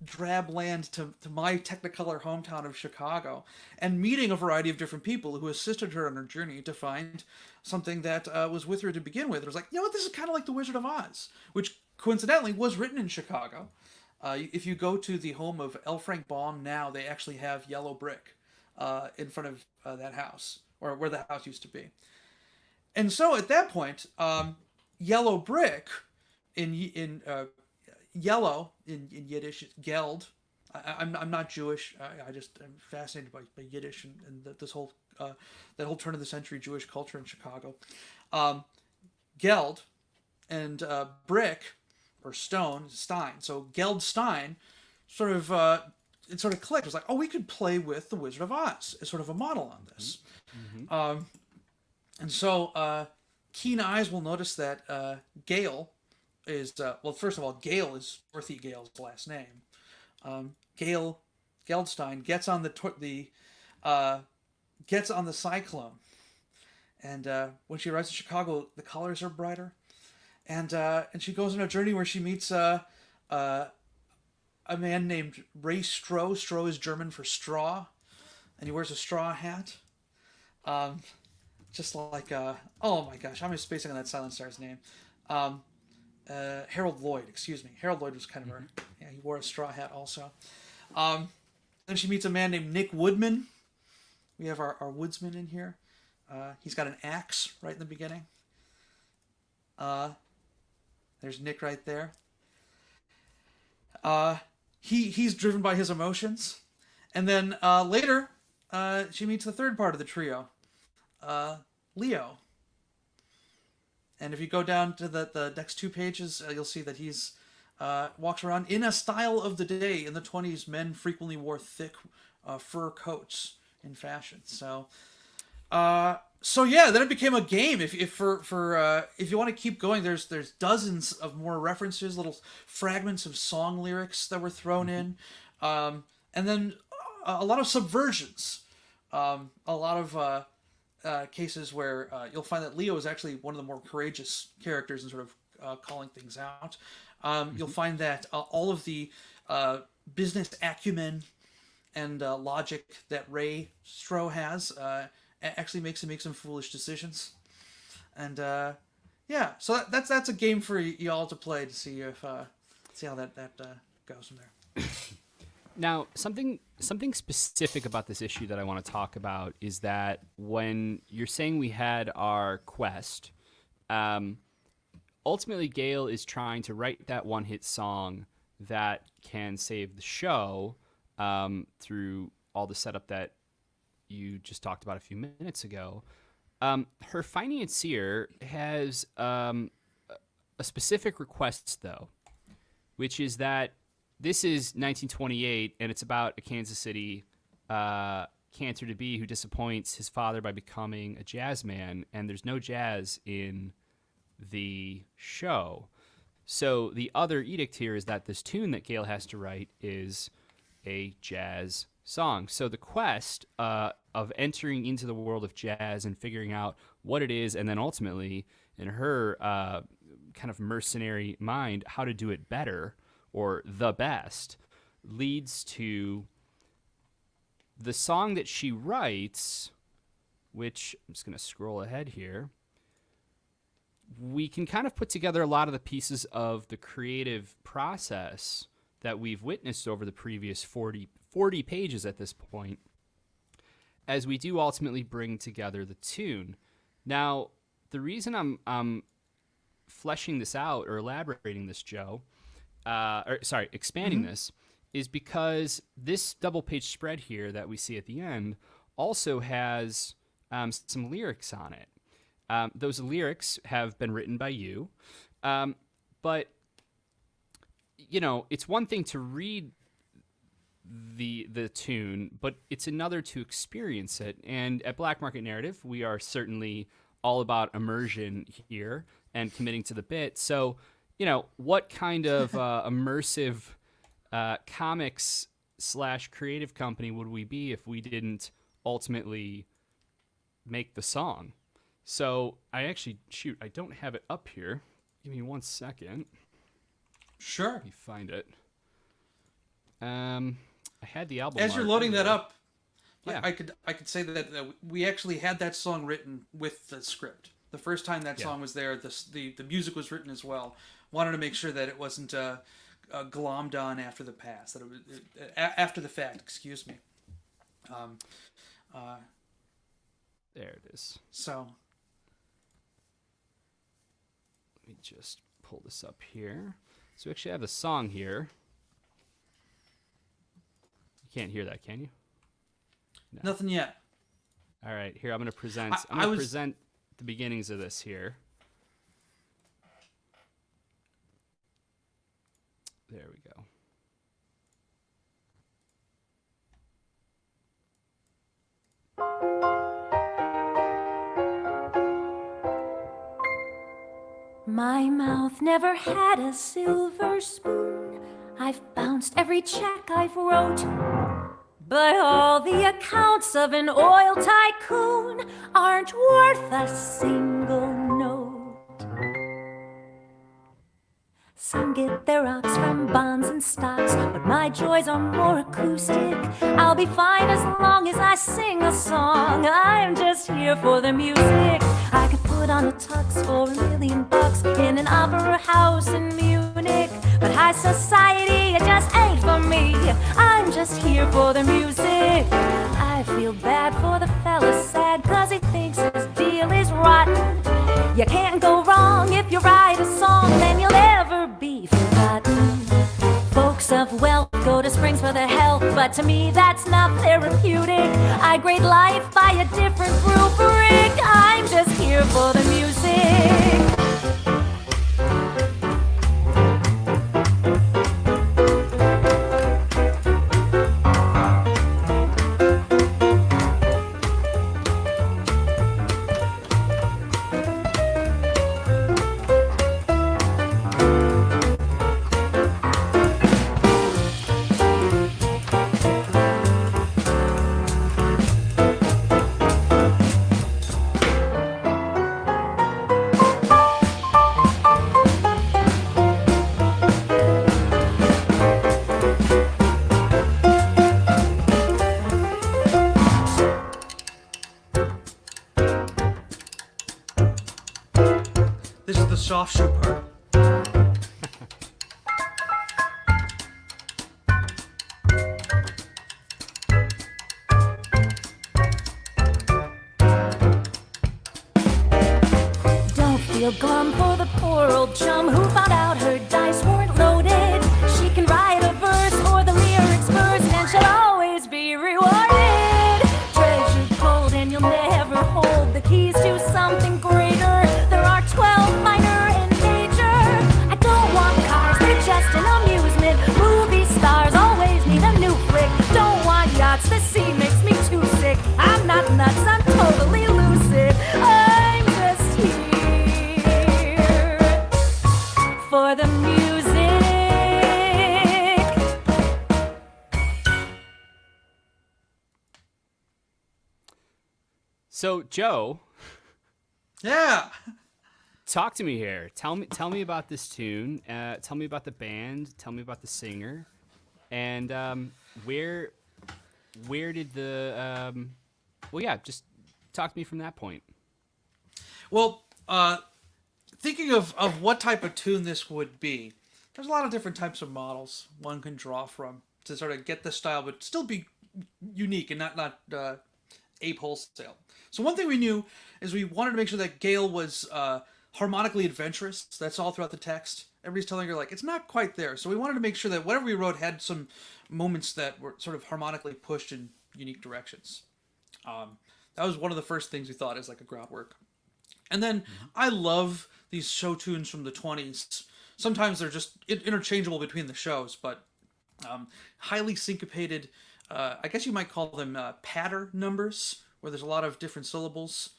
drab land to my Technicolor hometown of Chicago, and meeting a variety of different people who assisted her on her journey to find something that was with her to begin with. It was like, you know what, this is kind of like The Wizard of Oz, which coincidentally was written in Chicago. If you go to the home of L. Frank Baum now, they actually have yellow brick in front of that house, or where the house used to be. And so at that point, yellow brick in yellow in Yiddish, Geld. I'm not Jewish. I just am fascinated by Yiddish and this whole that whole turn of the century Jewish culture in Chicago. Geld and brick or stone, Stein. So Geldstein sort of it sort of clicked. It was like, oh, we could play with the Wizard of Oz as sort of a model on this. Mm-hmm. And so keen eyes will notice that Gail is well. First of all, Gail is Dorothy Gale's last name. Gail Geldstein gets on gets on the Cyclone, and when she arrives in Chicago, the colors are brighter, and she goes on a journey where she meets a man named Ray Stroh. Stroh is German for straw, and he wears a straw hat. Just like oh my gosh, I'm just spacing on that Silent Star's name. Harold Lloyd, excuse me. Harold Lloyd was kind of he wore a straw hat also. Then she meets a man named Nick Woodman. We have our woodsman in here. He's got an axe right in the beginning. There's Nick right there. He's driven by his emotions. And then later, she meets the third part of the trio, Leo. And if you go down to the next two pages, you'll see that he's walks around in a style of the day. In the 1920s, men frequently wore thick fur coats in fashion. So yeah, then it became a game. If you want to keep going, there's dozens of more references, little fragments of song lyrics that were thrown in, and then a lot of subversions, a lot of cases where you'll find that Leo is actually one of the more courageous characters in sort of calling things out. You'll find that all of the business acumen and logic that Ray Stroh has actually makes him make some foolish decisions. And yeah, so that's a game for y'all to play to see if see how that goes from there.
Now, something specific about this issue that I want to talk about is that when you're saying we had our quest, ultimately Gail is trying to write that one-hit song that can save the show through all the setup that you just talked about a few minutes ago. Her financier has a specific request, though, which is that this is 1928, and it's about a Kansas City cantor-to-be who disappoints his father by becoming a jazz man, and there's no jazz in the show. So the other edict here is that this tune that Gail has to write is a jazz song. So the quest of entering into the world of jazz and figuring out what it is, and then ultimately, in her kind of mercenary mind, how to do it better or the best, leads to the song that she writes, which I'm just going to scroll ahead here. We can kind of put together a lot of the pieces of the creative process that we've witnessed over the previous 40 pages at this point, as we do ultimately bring together the tune. Now, the reason I'm fleshing this out or elaborating this, Joe, expanding this, is because this double-page spread here that we see at the end also has some lyrics on it. Those lyrics have been written by you, but you know, it's one thing to read the tune, but it's another to experience it. And at Black Market Narrative, we are certainly all about immersion here and committing to the bit. So, you know, what kind of immersive comics / creative company would we be if we didn't ultimately make the song? So I don't have it up here. Give me 1 second.
Sure.
Let me find it. I had the album.
As you're loading that up,
yeah.
I could say that we actually had that song written with the script. The first time that song was there, the music was written as well. Wanted to make sure that it wasn't glommed on after the past, that it was after the fact. Excuse me.
There it is.
So
let me just pull this up here. So we actually have the song here. You can't hear that, can you? No.
Nothing yet.
All right, here I'm going to present. I'm going to present the beginnings of this here. There we go.
My mouth never had a silver spoon. I've bounced every check I've wrote. But all the accounts of an oil tycoon aren't worth a single note. Some get their rocks from bonds and stocks, but my joys are more acoustic. I'll be fine as long as I sing a song. I'm just here for the music. I could put on a tux for $1 million in an opera house in Munich, but high society, it just ain't for me. I'm just here for the music. I feel bad for the fella sad, cause he thinks his deal is rotten. You can't go wrong if you write a song, then you'll never be forgotten. Folks of wealth go to Springs for their health, but to me that's not therapeutic. I grade life by a different rubric. I'm just here for the music.
this is the soft shoe part.
Don't feel glum for the poor old chum who found out her dice weren't loaded. She can write a verse or the lyrics first, and she'll always be rewarded. Treasure gold, and you'll never hold the keys to something greater. There are 12 minor and major. I don't want cars, they're just an amusement. Movie stars always need a new flick. Don't want yachts, the sea makes me too sick. I'm not nuts, I'm totally lucid. I'm just here for the music.
So, Joe,
Yeah.
talk to me here. Tell me about this tune. Tell me about the band. Tell me about the singer, and where did the well, yeah, just talk to me from that point.
Well, thinking of what type of tune this would be, there's a lot of different types of models one can draw from to sort of get the style, but still be unique and not ape wholesale. So one thing we knew is we wanted to make sure that Gail was harmonically adventurous. That's all throughout the text. Everybody's telling her, like, it's not quite there. So we wanted to make sure that whatever we wrote had some moments that were sort of harmonically pushed in unique directions. That was one of the first things we thought as like a groundwork. And then I love these show tunes from the 20s. Sometimes they're just interchangeable between the shows, but highly syncopated, I guess you might call them patter numbers, where there's a lot of different syllables.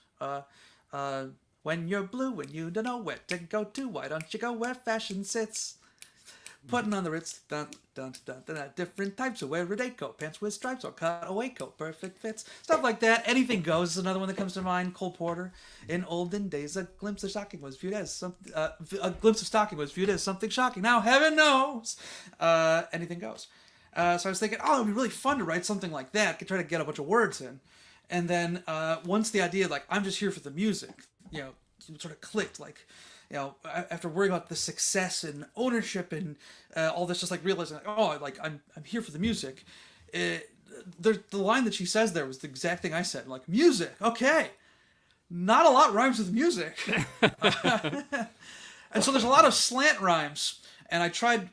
When you're blue and you don't know where to go to, why don't you go where fashion sits? Putting on the Ritz, dun, dun, dun, dun, dun, different types of wear a day coat, pants with stripes or cutaway coat, perfect fits, stuff like that. Anything goes is another one that comes to mind. Cole Porter. In olden days, a glimpse of stocking was viewed as something. A glimpse of stocking was viewed as something shocking. Now, heaven knows, anything goes. So I was thinking, oh, it'd be really fun to write something like that. Could try to get a bunch of words in, and then once the idea, like, I'm just here for the music, you know, sort of clicked. Like, after worrying about the success and ownership and all this, just like realizing, like, oh, like I'm here for the music. The line that she says there was the exact thing I said. Like, music, okay. Not a lot rhymes with music. And so there's a lot of slant rhymes. And I tried,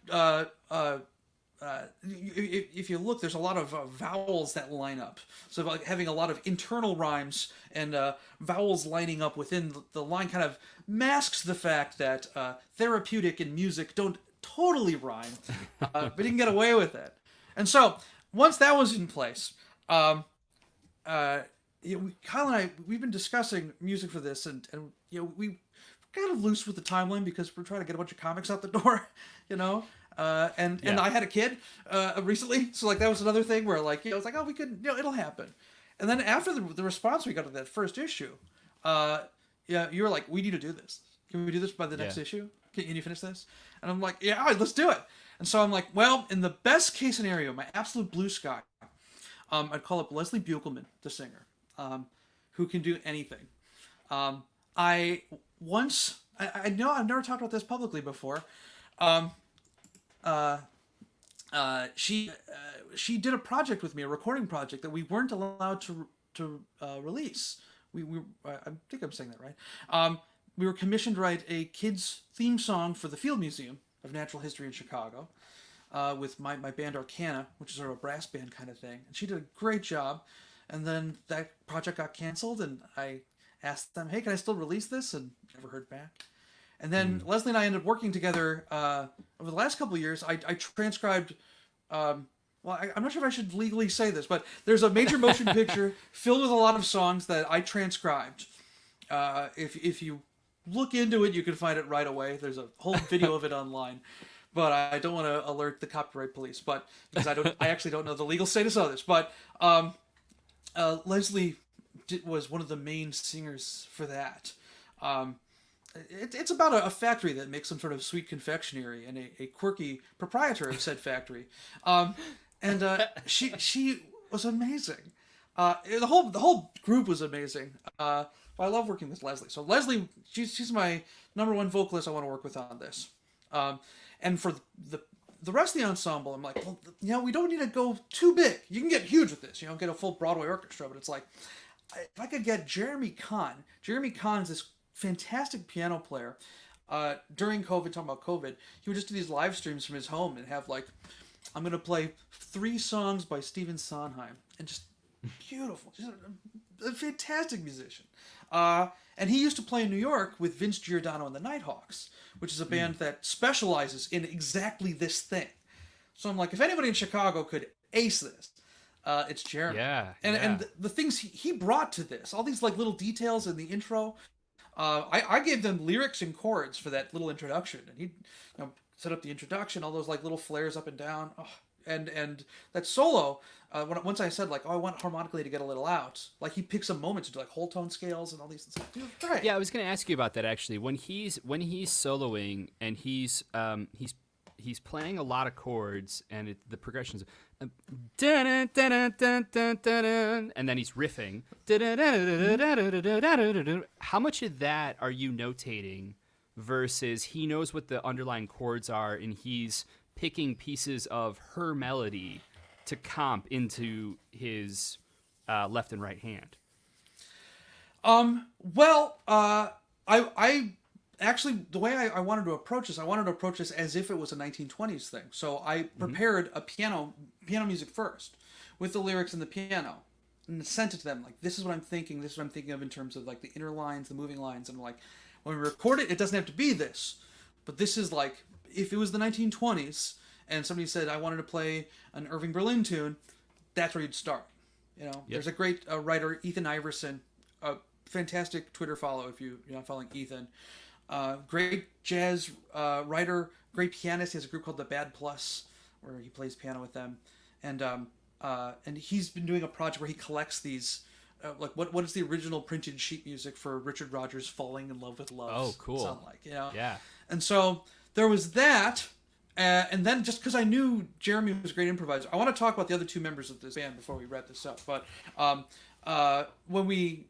if you look, there's a lot of vowels that line up. So like having a lot of internal rhymes and vowels lining up within the line kind of masks the fact that therapeutic and music don't totally rhyme, but you can get away with it. And so once that was in place, Kyle and I, we've been discussing music for this, and we kind of loose with the timeline because we're trying to get a bunch of comics out the door, and I had a kid recently, so like that was another thing where like I was like, oh, we could, it'll happen. And then after the response we got to that first issue, you were like, we need to do this. Can we do this by the next issue? Can you finish this? And I'm like, yeah, all right, let's do it. And so I'm like, well, in the best case scenario, my absolute blue sky, I'd call up Leslie Buchelman, the singer, who can do anything. I know I've never talked about this publicly before. She did a project with me, a recording project that we weren't allowed to release. I think I'm saying that right. We were commissioned to write a kids theme song for the Field Museum of Natural History in Chicago, with my band Arcana, which is sort of a brass band kind of thing. And she did a great job. And then that project got canceled, and I asked them, hey, can I still release this? And never heard back. And then Leslie and I ended up working together over the last couple of years. I transcribed, I'm not sure if I should legally say this, but there's a major motion picture filled with a lot of songs that I transcribed. If you look into it, you can find it right away. There's a whole video of it online. But I don't want to alert the copyright police, but because I actually don't know the legal status of this. But Leslie was one of the main singers for that. It's about a factory that makes some sort of sweet confectionery and a quirky proprietor of said factory. She was amazing. The whole group was amazing. I love working with Leslie. So Leslie, she's my number one vocalist I want to work with on this. And for the rest of the ensemble, I'm like, well, we don't need to go too big. You can get huge with this, get a full Broadway orchestra. But it's like, if I could get Jeremy Kahn. Jeremy Kahn is this fantastic piano player. During COVID, talking about COVID, he would just do these live streams from his home and have like, I'm going to play 3 songs by Stephen Sondheim. And just beautiful. Just a fantastic musician. And he used to play in New York with Vince Giordano and the Nighthawks, which is a band that specializes in exactly this thing. So I'm like, if anybody in Chicago could ace this, it's Jeremy. And the things he brought to this, all these like little details in the intro, I gave them lyrics and chords for that little introduction, and he set up the introduction, all those like little flares up and down, and that solo. Once I said like, I want harmonically to get a little out, like he picks a moment to do like whole tone scales and all these things. Right.
Yeah, I was going to ask you about that actually. When he's soloing and he's playing a lot of chords and the progressions, and then he's riffing. How much of that are you notating versus he knows what the underlying chords are and he's picking pieces of her melody to comp into his left and right hand?
I actually, the way I wanted to approach this, as if it was a 1920s thing. So I prepared a piano music first with the lyrics and the piano, and sent it to them. Like, this is what I'm thinking. This is what I'm thinking of in terms of like the inner lines, the moving lines, and like when we record it, it doesn't have to be this, but this is like if it was the 1920s and somebody said I wanted to play an Irving Berlin tune, that's where you'd start. There's a great writer, Ethan Iverson, a fantastic Twitter follow if you're not following Ethan. Great jazz writer, great pianist. He has a group called the Bad Plus where he plays piano with them, and he's been doing a project where he collects these like what is the original printed sheet music for Richard Rodgers' "Falling in Love with Love."
Oh, cool!
Sound like
Yeah. And
so there was that, and then just because I knew Jeremy was a great improviser, I want to talk about the other 2 members of this band before we wrap this up. But when we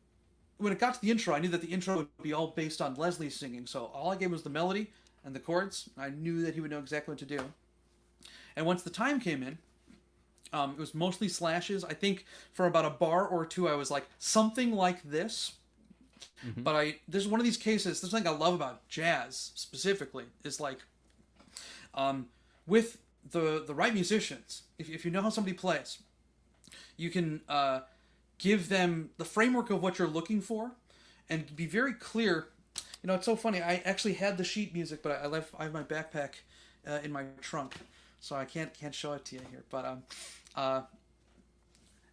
when it got to the intro, I knew that the intro would be all based on Leslie singing. So all I gave was the melody and the chords. I knew that he would know exactly what to do. And once the time came in, it was mostly slashes. I think for about a bar or two, I was like, something like this. Mm-hmm. But this is one of these cases, this thing I love about jazz specifically, is like, with the right musicians, if you know how somebody plays, you can give them the framework of what you're looking for and be very clear. You know, it's so funny. I actually had the sheet music, but I have my backpack in my trunk, so I can't show it to you here. But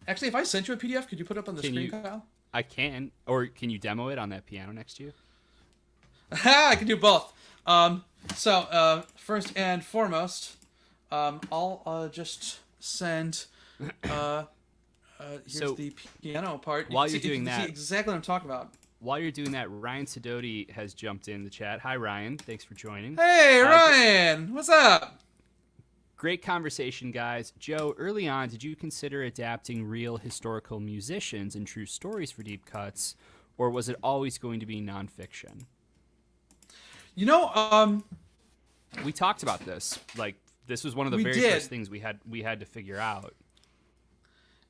actually, if I sent you a PDF, could you put it up on the screen, Kyle?
I can. Or can you demo it on that piano next to you?
I can do both. So first and foremost, I'll just send. Here's the piano part.
While you're doing that,
see exactly what I'm talking about.
While you're doing that, Ryan Sidoti has jumped in the chat. Hi, Ryan. Thanks for joining.
Hey, Ryan. What's up?
Great conversation, guys. Joe, early on, did you consider adapting real historical musicians and true stories for Deep Cuts, or was it always going to be nonfiction?
You know,
we talked about this. Like, this was one of the very first things we had to figure out.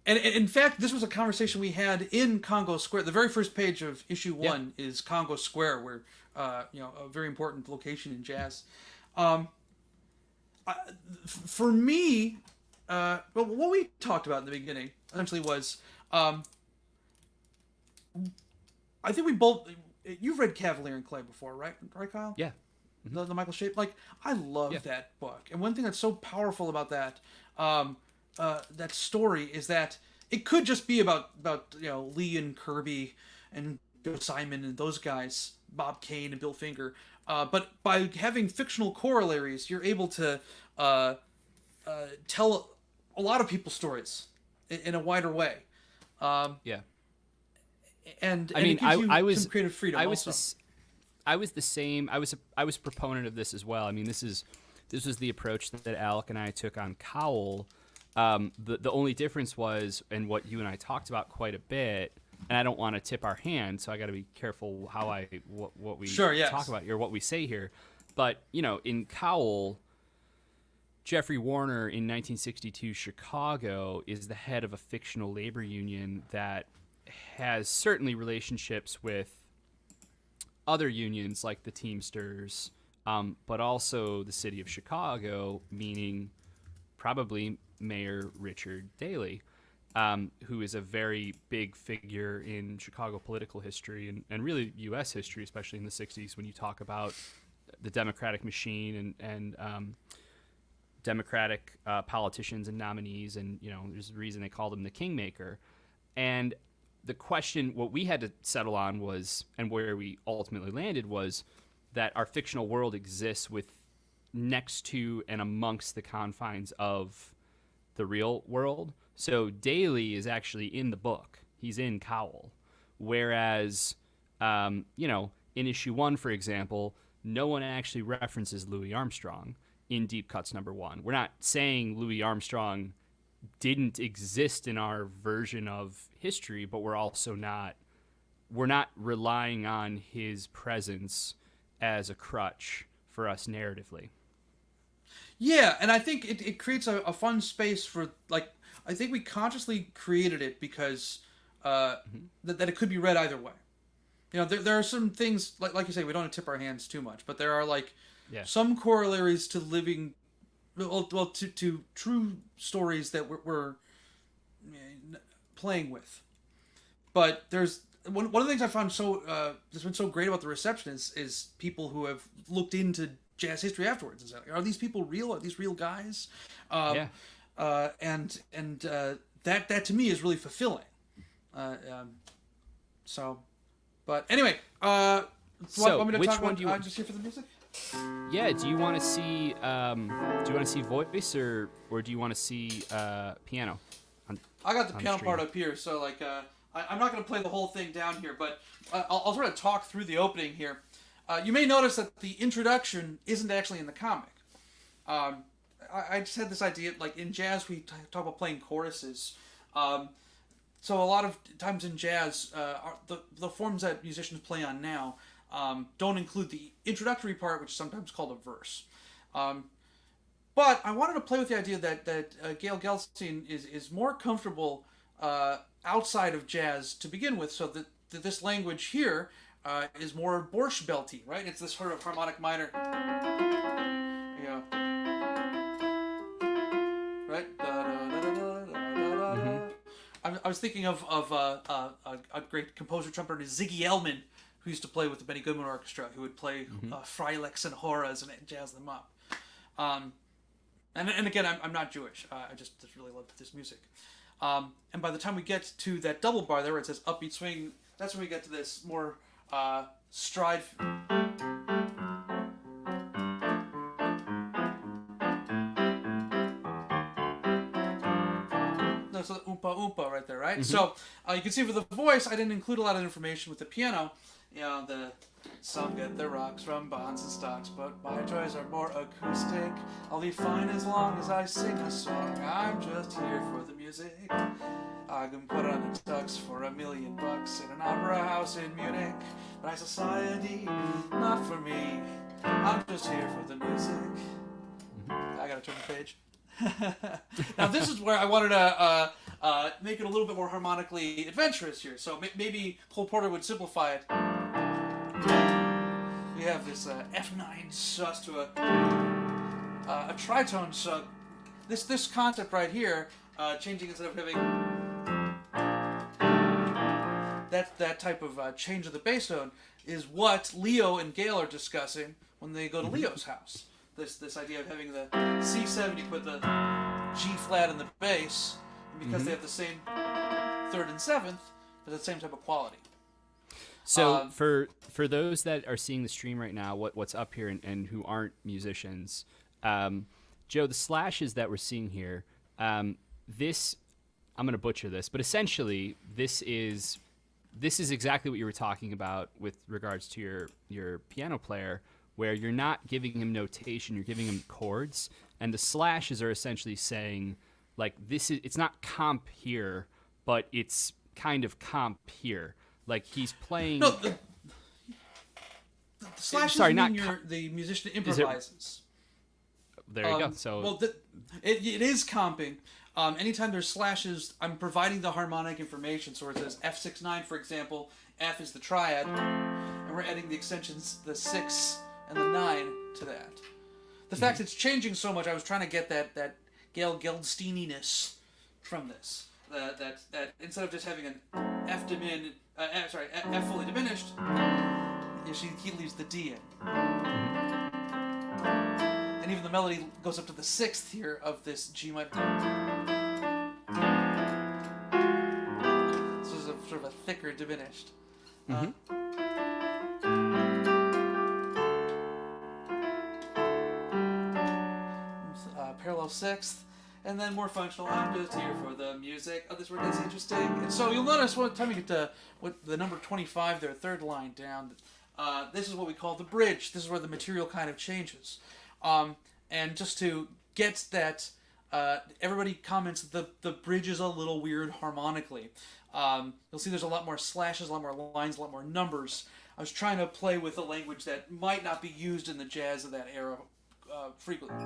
And in fact, this was a conversation we had in Congo Square. The very first page of issue 1 is Congo Square, where a very important location in jazz. For me, what we talked about in the beginning essentially was, I think we both. You've read Cavalier and Clay before, right? Right, Kyle?
Yeah.
Mm-hmm. The Michael Shape. Like, I love that book, and one thing that's so powerful about that. That story is that it could just be about Lee and Kirby and Joe Simon and those guys, Bob Kane and Bill Finger, but by having fictional corollaries, you're able to tell a lot of people's stories in a wider way. And I mean, I was some creative freedom. I was
the same. I was a proponent of this as well. I mean, this was the approach that Alec and I took on Cowl. The only difference was, and what you and I talked about quite a bit, and I don't want to tip our hand, so I got to be careful how what we talk about here, what we say here. But in Cowl, Jeffrey Warner in 1962 Chicago is the head of a fictional labor union that has certainly relationships with other unions like the Teamsters, but also the city of Chicago, meaning probably Mayor Richard Daley, who is a very big figure in Chicago political history and really U.S. history, especially in the 60s when you talk about the Democratic machine and Democratic politicians and nominees. And, there's a reason they called him the Kingmaker. And the question, what we had to settle on was, and where we ultimately landed was, that our fictional world exists next to and amongst the confines of the real world. So Daley is actually in the book. He's in Cowl. Whereas, in issue 1, for example, no one actually references Louis Armstrong in Deep Cuts #1. We're not saying Louis Armstrong didn't exist in our version of history, but we're not relying on his presence as a crutch for us narratively.
Yeah, and I think it creates a fun space for, like, I think we consciously created it because that it could be read either way. There are some things, like you say, we don't want to tip our hands too much, but there are, some corollaries to living, to true stories that we're playing with. But there's one of the things I found that's been so great about the reception is people who have looked into jazz history afterwards and said, are these people real? Are these real guys? And that to me is really fulfilling. But anyway, want me to
which
talk
one
about
do you
just here for the music?
Yeah, do you want to see voice or do you want to see piano?
I got the piano part up here, so I'm not going to play the whole thing down here, but I'll sort of talk through the opening here. You may notice that the introduction isn't actually in the comic. I just had this idea, like in jazz we talk about playing choruses. So a lot of times in jazz, the forms that musicians play on now don't include the introductory part, which is sometimes called a verse. But I wanted to play with the idea that Gail Geldstein is more comfortable outside of jazz to begin with, so that this language here is more Borscht belty, right? It's this sort of harmonic minor. Yeah. Right? I was thinking of a great composer trumpeter, Ziggy Elman, who used to play with the Benny Goodman Orchestra, who would play Freilicks and Horas and jazz them up. And again, I'm not Jewish. I just really love this music. And by the time we get to that double bar there where it says upbeat swing, that's when we get to this more stride. That's the oompa oompa right there, right? So you can see for the voice, I didn't include a lot of information with the piano. You know, some get their rocks from bonds and stocks, but my joys are more acoustic. I'll be fine as long as I sing a song. I'm just here for the music. I can put on a tux for $1 million in an opera house in Munich. But high society, not for me. I'm just here for the music. I gotta turn the page. Now this is where I wanted to make it a little bit more harmonically adventurous here. So maybe Cole Porter would simplify it. We have this F9 sus to a tritone sub. This concept right here, changing instead of having that type of change of the bass tone, is what Leo and Gail are discussing when they go to Leo's house. This idea of having the C7, you put the G flat in the bass, and because they have the same third and seventh, there's the same type of quality.
So for those that are seeing the stream right now, what's up here and who aren't musicians, Joe, the slashes that we're seeing here, this, I'm going to butcher this, but essentially this is exactly what you were talking about with regards to your piano player, where you're not giving him notation, you're giving him chords, and the slashes are essentially saying, like, it's not comp here, but it's kind of comp here. Like, he's playing...
No, the slashes mean the musician improvises.
There you go. So,
well, it is comping. Anytime there's slashes, I'm providing the harmonic information. So where it says F6-9, for example, F is the triad, and we're adding the extensions, the 6 and the 9 to that. The fact it's changing so much, I was trying to get that Gail Geldsteininess from this. That instead of just having an F F fully diminished, he leaves the D in. And even the melody goes up to the 6th here of this G minor. So it's a sort of a thicker diminished. Parallel 6th. And then more functional, I'm just here for the music. Oh, this word gets interesting. And so you'll notice one time you get to the number 25 there, third line down, this is what we call the bridge. This is where the material kind of changes. And just to get that, everybody comments that the bridge is a little weird harmonically. You'll see there's a lot more slashes, a lot more lines, a lot more numbers. I was trying to play with a language that might not be used in the jazz of that era frequently.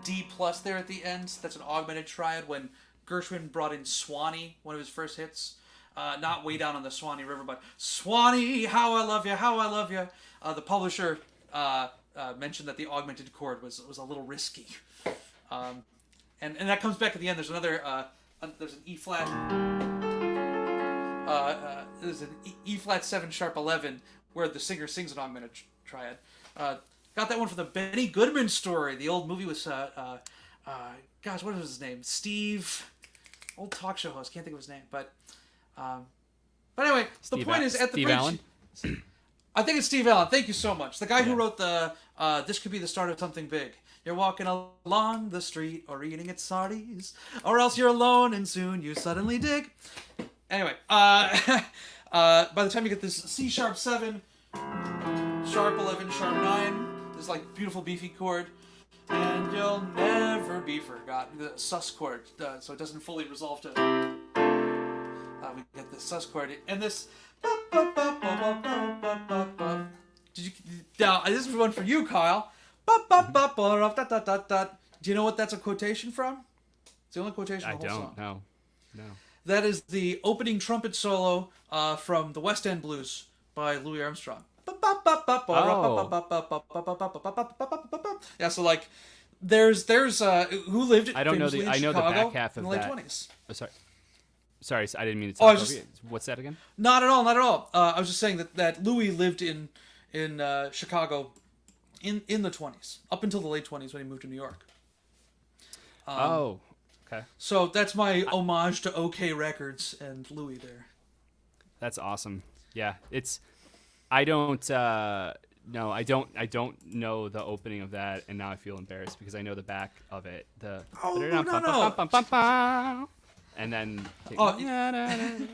D plus there at the end, that's an augmented triad when Gershwin brought in Swanee, one of his first hits. Not Way Down on the Swanee River, but Swanee, how I love you, how I love you. The publisher mentioned that the augmented chord was a little risky. And that comes back at the end. There's another, there's an E flat, there's an E flat 7 sharp 11 where the singer sings an augmented triad. Got that one from the Benny Goodman story. The old movie was, gosh, what was his name? Steve, old talk show host. Can't think of his name, but anyway, the point is at the bridge.
Allen?
I think it's Steve Allen. Thank you so much. The guy who wrote the "This Could Be the Start of Something Big." You're walking along the street, or eating at Sardi's, or else you're alone and soon you suddenly dig. Anyway, By the time you get this C sharp 7, sharp 11, sharp 9, this like beautiful beefy chord, and you'll never be forgotten. The sus chord, so it doesn't fully resolve to. We get this sus chord, and this. Did you? Now this is one for you, Kyle. Do you know what that's a quotation from? It's the only quotation in the whole song.
No.
That is the opening trumpet solo from the West End Blues by Louis Armstrong. Yeah, so like, there's who lived
I don't know
famously
I
in
know the
Chicago
back half of
in the late
that.
20s.
Oh, sorry, I didn't mean to
Oh, I
talk
was
over you. What's that again?
Not at all. I was just saying that Louis lived in Chicago in the 20s, up until the late 20s when he moved to New York.
Okay.
So that's my homage to OK Records and Louis there.
That's awesome. Yeah, I don't know the opening of that, and now I feel embarrassed because I know the back of it.
No.
And then
Yeah.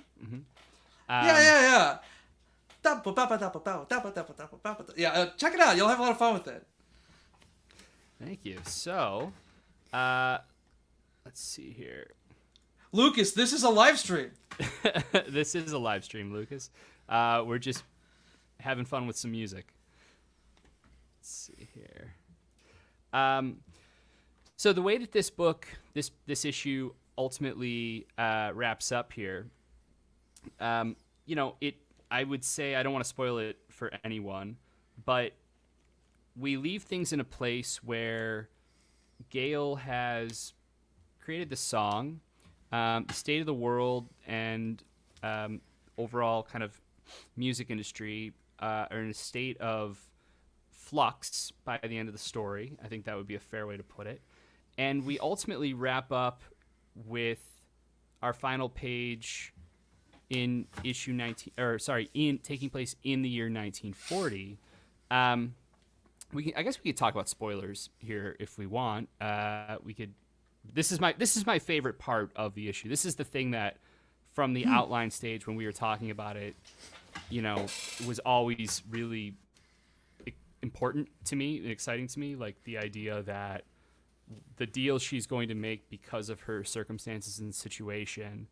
Yeah, check it out. You'll have a lot of fun with it.
Thank you. So, let's see here.
Lucas, this is a live stream.
This is a live stream, Lucas. We're just having fun with some music. Let's see here. So the way that this book, this issue ultimately wraps up here, I would say, I don't want to spoil it for anyone, but we leave things in a place where Gail has created the song, the state of the world, and overall kind of music industry are in a state of flux by the end of the story. I think that would be a fair way to put it. And we ultimately wrap up with our final page in issue 19, taking place in the year 1940. I guess we could talk about spoilers here if we want. We could. This is my favorite part of the issue. This is the thing that, from the outline stage when we were talking about it, was always really important to me and exciting to me. Like the idea that the deal she's going to make because of her circumstances and situation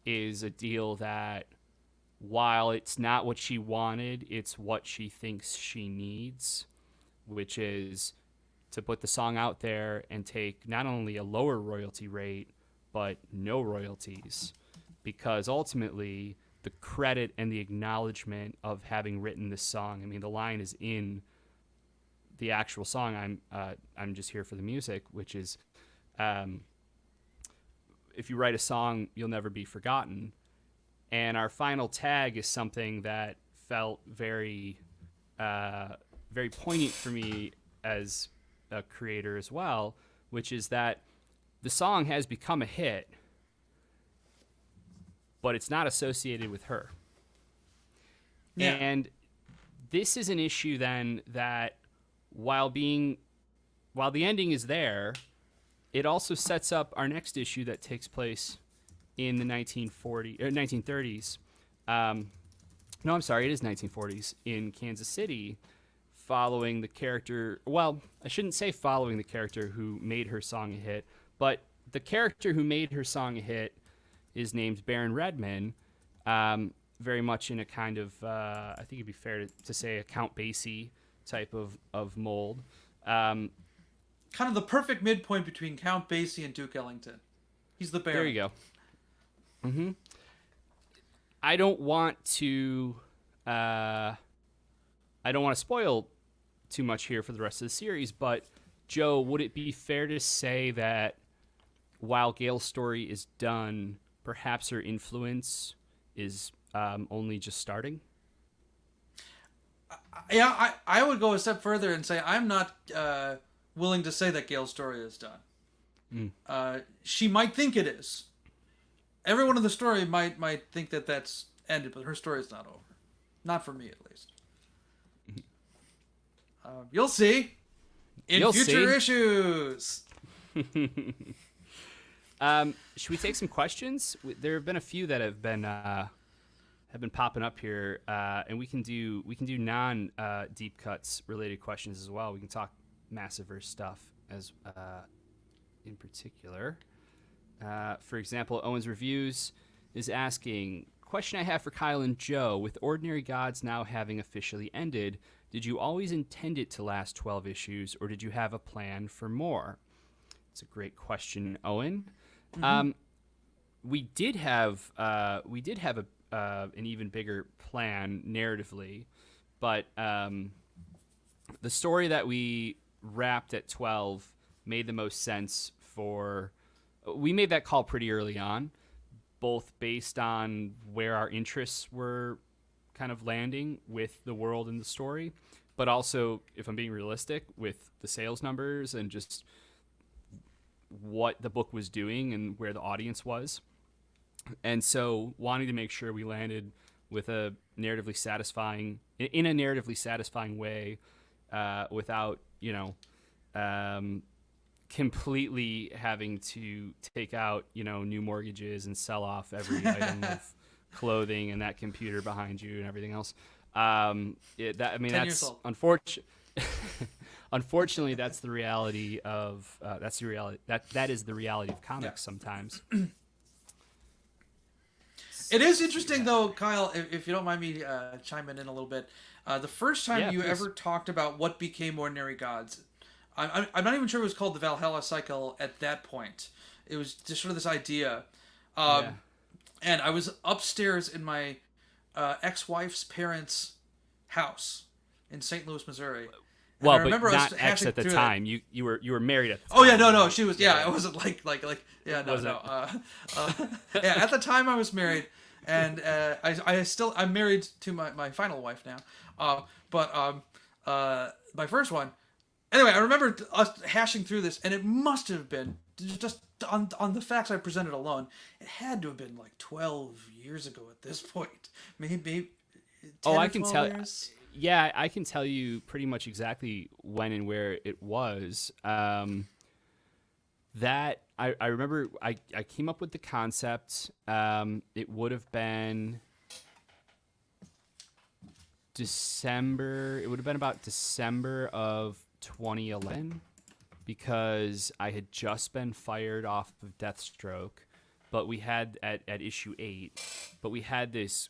is a deal that, while it's not what she wanted, it's what she thinks she needs, which is to put the song out there and take not only a lower royalty rate, but no royalties, because ultimately the credit and the acknowledgement of having written this song, I mean, the line is in the actual song, I'm just here for the music, which is, if you write a song, you'll never be forgotten. And our final tag is something that felt very, very poignant for me as a creator as well, which is that the song has become a hit, but it's not associated with her. Yeah. And this is an issue then that, while the ending is there, it also sets up our next issue that takes place in the 1930s. No, I'm sorry, it is 1940s in Kansas City, following the character. Well, I shouldn't say following the character who made her song a hit, but the character who made her song a hit is named Baron Redman, very much in a kind of, I think it'd be fair to say, a Count Basie type of mold.
Kind of the perfect midpoint between Count Basie and Duke Ellington. He's the Baron.
There you go. Mm-hmm. I don't want to spoil too much here for the rest of the series, but Joe, would it be fair to say that while Gail's story is done, perhaps her influence is only just starting?
Yeah, I would go a step further and say I'm not willing to say that Gail's story is done. She might think it is. Everyone in the story might think that that's ended, but her story is not over. Not for me, at least. You'll see in future issues.
Should we take some questions? There have been a few that have have been popping up here, and we can do non deep cuts related questions as well. We can talk Massiverse stuff as in particular. For example, Owen's Reviews is asking, question I have for Kyle and Joe, with Ordinary Gods now having officially ended, did you always intend it to last 12 issues, or did you have a plan for more? It's a great question, Owen. Mm-hmm. We did have an even bigger plan narratively, but the story that we wrapped at 12 made the most sense for. We made that call pretty early on, both based on where our interests were kind of landing with the world and the story, but also, if I'm being realistic, with the sales numbers and just what the book was doing and where the audience was. And so wanting to make sure we landed with a narratively satisfying way, without, completely having to take out, new mortgages and sell off every item of clothing and that computer behind you and everything else. That's unfortunate. Unfortunately, that's the reality of that is the reality of comics sometimes.
It is interesting, though, Kyle, if you don't mind me chiming in a little bit. The first time you ever talked about what became Ordinary Gods, I'm not even sure it was called the Valhalla Cycle at that point. It was just sort of this idea. And I was upstairs in my ex-wife's parents' house in St. Louis, Missouri. And
well, but not ex at the time. You were married at the time.
Oh yeah, no, she was. Yeah, it wasn't like yeah, no. Yeah, at the time I was married, and I'm married to my final wife now. But my first one. Anyway, I remember us hashing through this, and it must have been just on the facts I presented alone. It had to have been like 12 years ago at this point. Maybe 10
I can tell.
Years.
Yeah, I can tell you pretty much exactly when and where it was. That I remember I came up with the concept. It would have been December. It would have been about December of 2011, because I had just been fired off of Deathstroke, but we had at issue 8, but we had this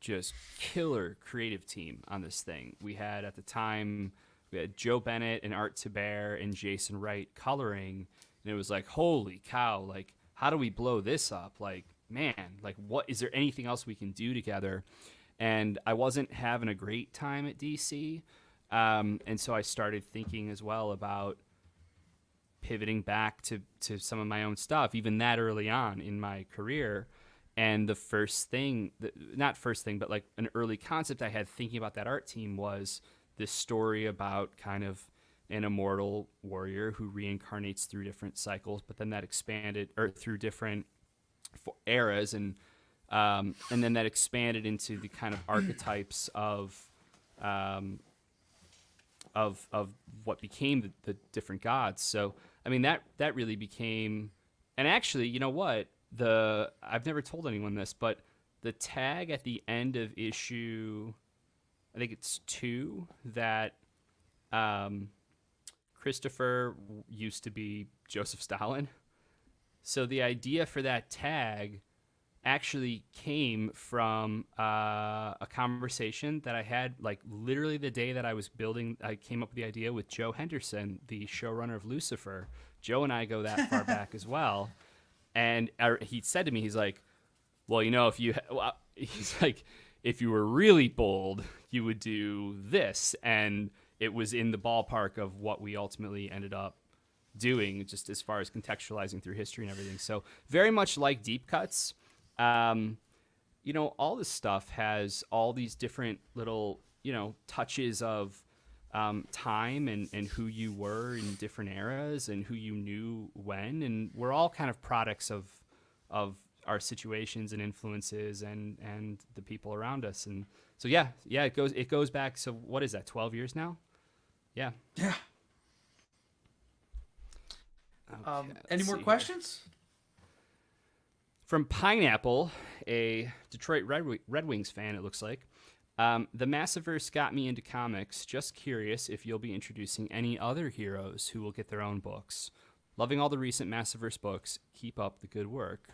just killer creative team on this thing. We had at the time, we had Joe Bennett and Art Thibert and Jason Wright coloring, and it was like, holy cow, like, how do we blow this up? Like, man, like, what is there anything else we can do together? And I wasn't having a great time at DC, and so I started thinking as well about pivoting back to some of my own stuff, even that early on in my career. And the first thing, not first thing, but like an early concept I had thinking about that art team was this story about kind of an immortal warrior who reincarnates through different cycles, but then that expanded, or through different eras, and then that expanded into the kind of archetypes of what became the different gods. So I mean that really became, and actually, you know what? I've never told anyone this, but the tag at the end of issue, I think it's 2, that Christopher used to be Joseph Stalin. So the idea for that tag actually came from a conversation that I had, like, literally the day that I came up with the idea with Joe Henderson, the showrunner of Lucifer. Joe and I go that far back as well. And he said to me, he's like, well, if you were really bold, you would do this. And it was in the ballpark of what we ultimately ended up doing, just as far as contextualizing through history and everything. So very much like deep cuts, all this stuff has all these different little, touches of time and who you were in different eras and who you knew when, and we're all kind of products of our situations and influences and the people around us. And so it goes back. So what is that, 12 years now? Yeah.
Any more questions?
From Pineapple, a Detroit Red Wings fan, it looks like. The Massiverse got me into comics. Just curious if you'll be introducing any other heroes who will get their own books. Loving all the recent Massiverse books. Keep up the good work.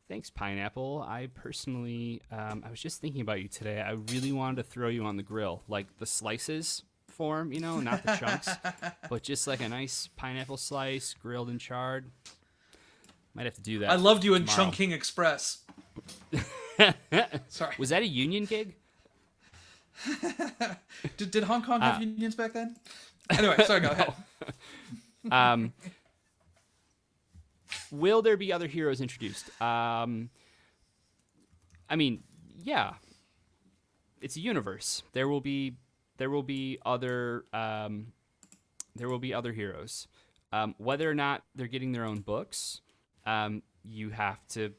Thanks, Pineapple. I personally, I was just thinking about you today. I really wanted to throw you on the grill, like the slices form, not the chunks, but just like a nice pineapple slice, grilled and charred. Might have to do that.
I loved you in
tomorrow.
Chungking Express. Sorry.
Was that a union gig?
Did Hong Kong have unions back then? Anyway, sorry, go ahead.
Will there be other heroes introduced? I mean, yeah. It's a universe. There will be other heroes. Whether or not they're getting their own books, you have to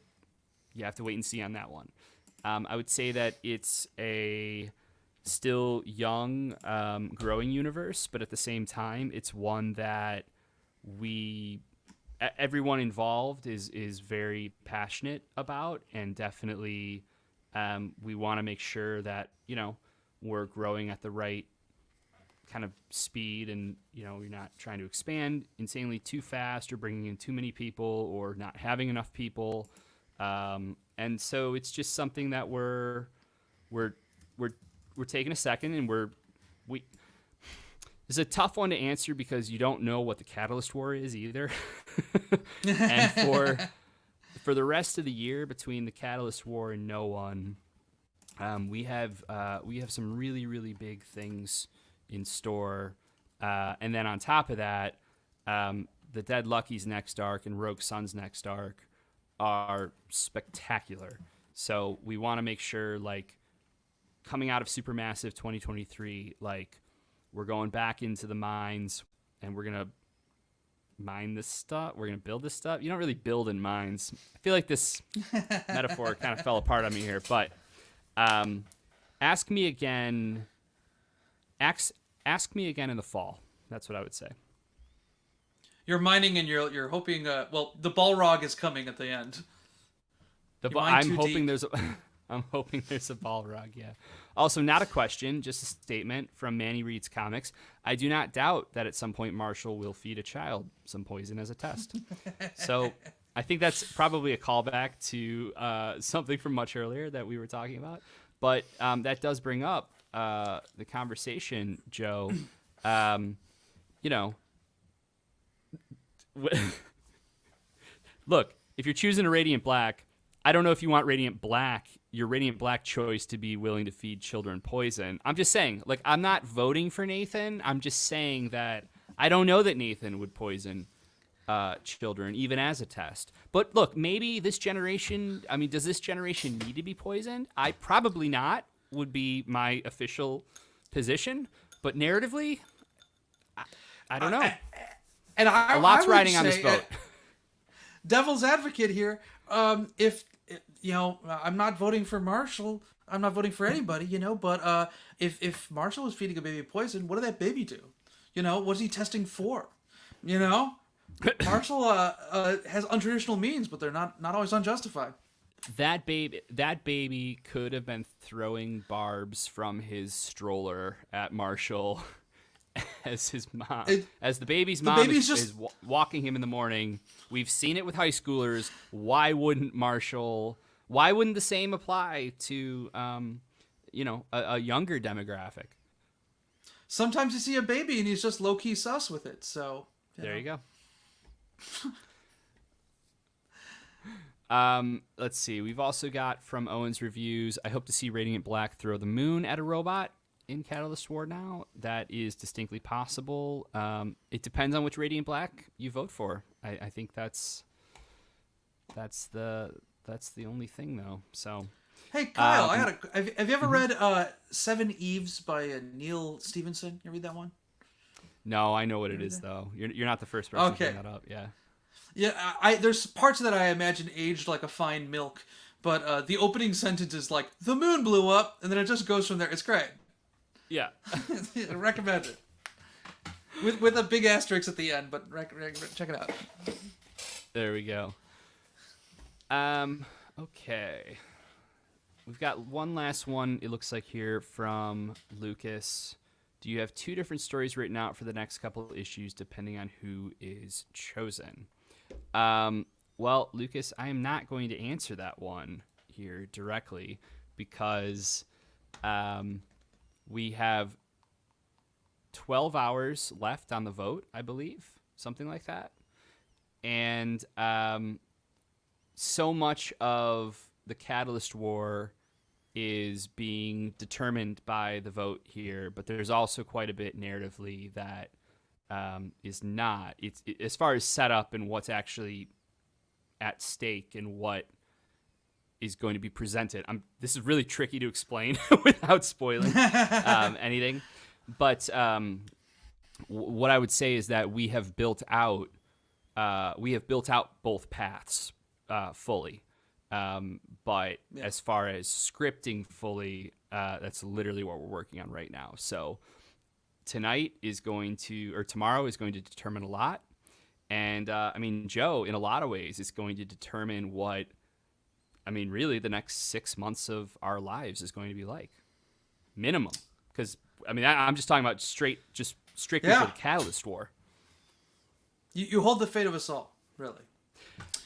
wait and see on that one. I would say that it's a still young, growing universe, but at the same time, it's one that everyone involved is very passionate about, and definitely we want to make sure that we're growing at the right kind of speed, and you're not trying to expand insanely too fast or bringing in too many people or not having enough people, and so it's just something that we're taking a second, and it's a tough one to answer because you don't know what the Catalyst War is either. And for the rest of the year between the Catalyst War and No One, we have some really, really big things in store. And then on top of that, the Dead Lucky's next arc and Rogue Sun's next arc are spectacular. So we want to make sure, like, coming out of Supermassive 2023, like, we're going back into the mines and we're going to mine this stuff. We're going to build this stuff. You don't really build in mines. I feel like this metaphor kind of fell apart on me here, but ask me again. Ask me again in the fall. That's what I would say.
You're mining and you're hoping. The Balrog is coming at the end.
I'm hoping there's a Balrog. Yeah. Also, not a question, just a statement from Manny Reed's Comics. I do not doubt that at some point Marshall will feed a child some poison as a test. So I think that's probably a callback to something from much earlier that we were talking about. But that does bring up the conversation, Joe. Look, if you're choosing a Radiant Black, I don't know if you want your Radiant Black choice to be willing to feed children poison. I'm just saying, like, I'm not voting for Nathan. I'm just saying that I don't know that Nathan would poison children, even as a test. But look, maybe this generation, does this generation need to be poisoned? Probably not, would be my official position. But narratively, I don't know.
And
a lot's
I would
riding on this
say,
vote.
Devil's advocate here. I'm not voting for Marshall. I'm not voting for anybody, but if Marshall was feeding a baby poison, what did that baby do? What's he testing for? Marshall has untraditional means, but they're not always unjustified.
That baby could have been throwing barbs from his stroller at Marshall as his mom. As the baby's mom is walking him in the morning. We've seen it with high schoolers. Why wouldn't the same apply to a younger demographic?
Sometimes you see a baby and he's just low-key sus with it. So
there you go. Let's see. We've also got from Owen's reviews, I hope to see Radiant Black throw the moon at a robot in Catalyst War now. That is distinctly possible. It depends on which Radiant Black you vote for. I think that's the only thing, though. So,
hey, Kyle, have you ever read Seven Eves by Neil Stevenson? You read that one?
No, I know what it is, though. You're not the first person to bring that up. Yeah.
Yeah, there's parts that I imagine aged like a fine milk, but the opening sentence is like, the moon blew up, and then it just goes from there. It's great.
Yeah.
I recommend it. With a big asterisk at the end, but check it out.
There we go. Okay. We've got one last one, it looks like, here from Lucas. Do you have 2 different stories written out for the next couple of issues, depending on who is chosen? Well, Lucas, I am not going to answer that one here directly because we have 12 hours left on the vote, I believe, something like that. And so much of the Catalyst War is being determined by the vote here, but there's also quite a bit narratively that is not. As far as setup and what's actually at stake and what is going to be presented. This is really tricky to explain without spoiling anything. But what I would say is that we have built out both paths fully. But as far as scripting fully, that's literally what we're working on right now. So tomorrow is going to determine a lot. And Joe, in a lot of ways, is going to determine what, really the next 6 months of our lives is going to be like. Minimum. Because, I'm just talking about strictly for the Catalyst War.
You hold the fate of us all, really.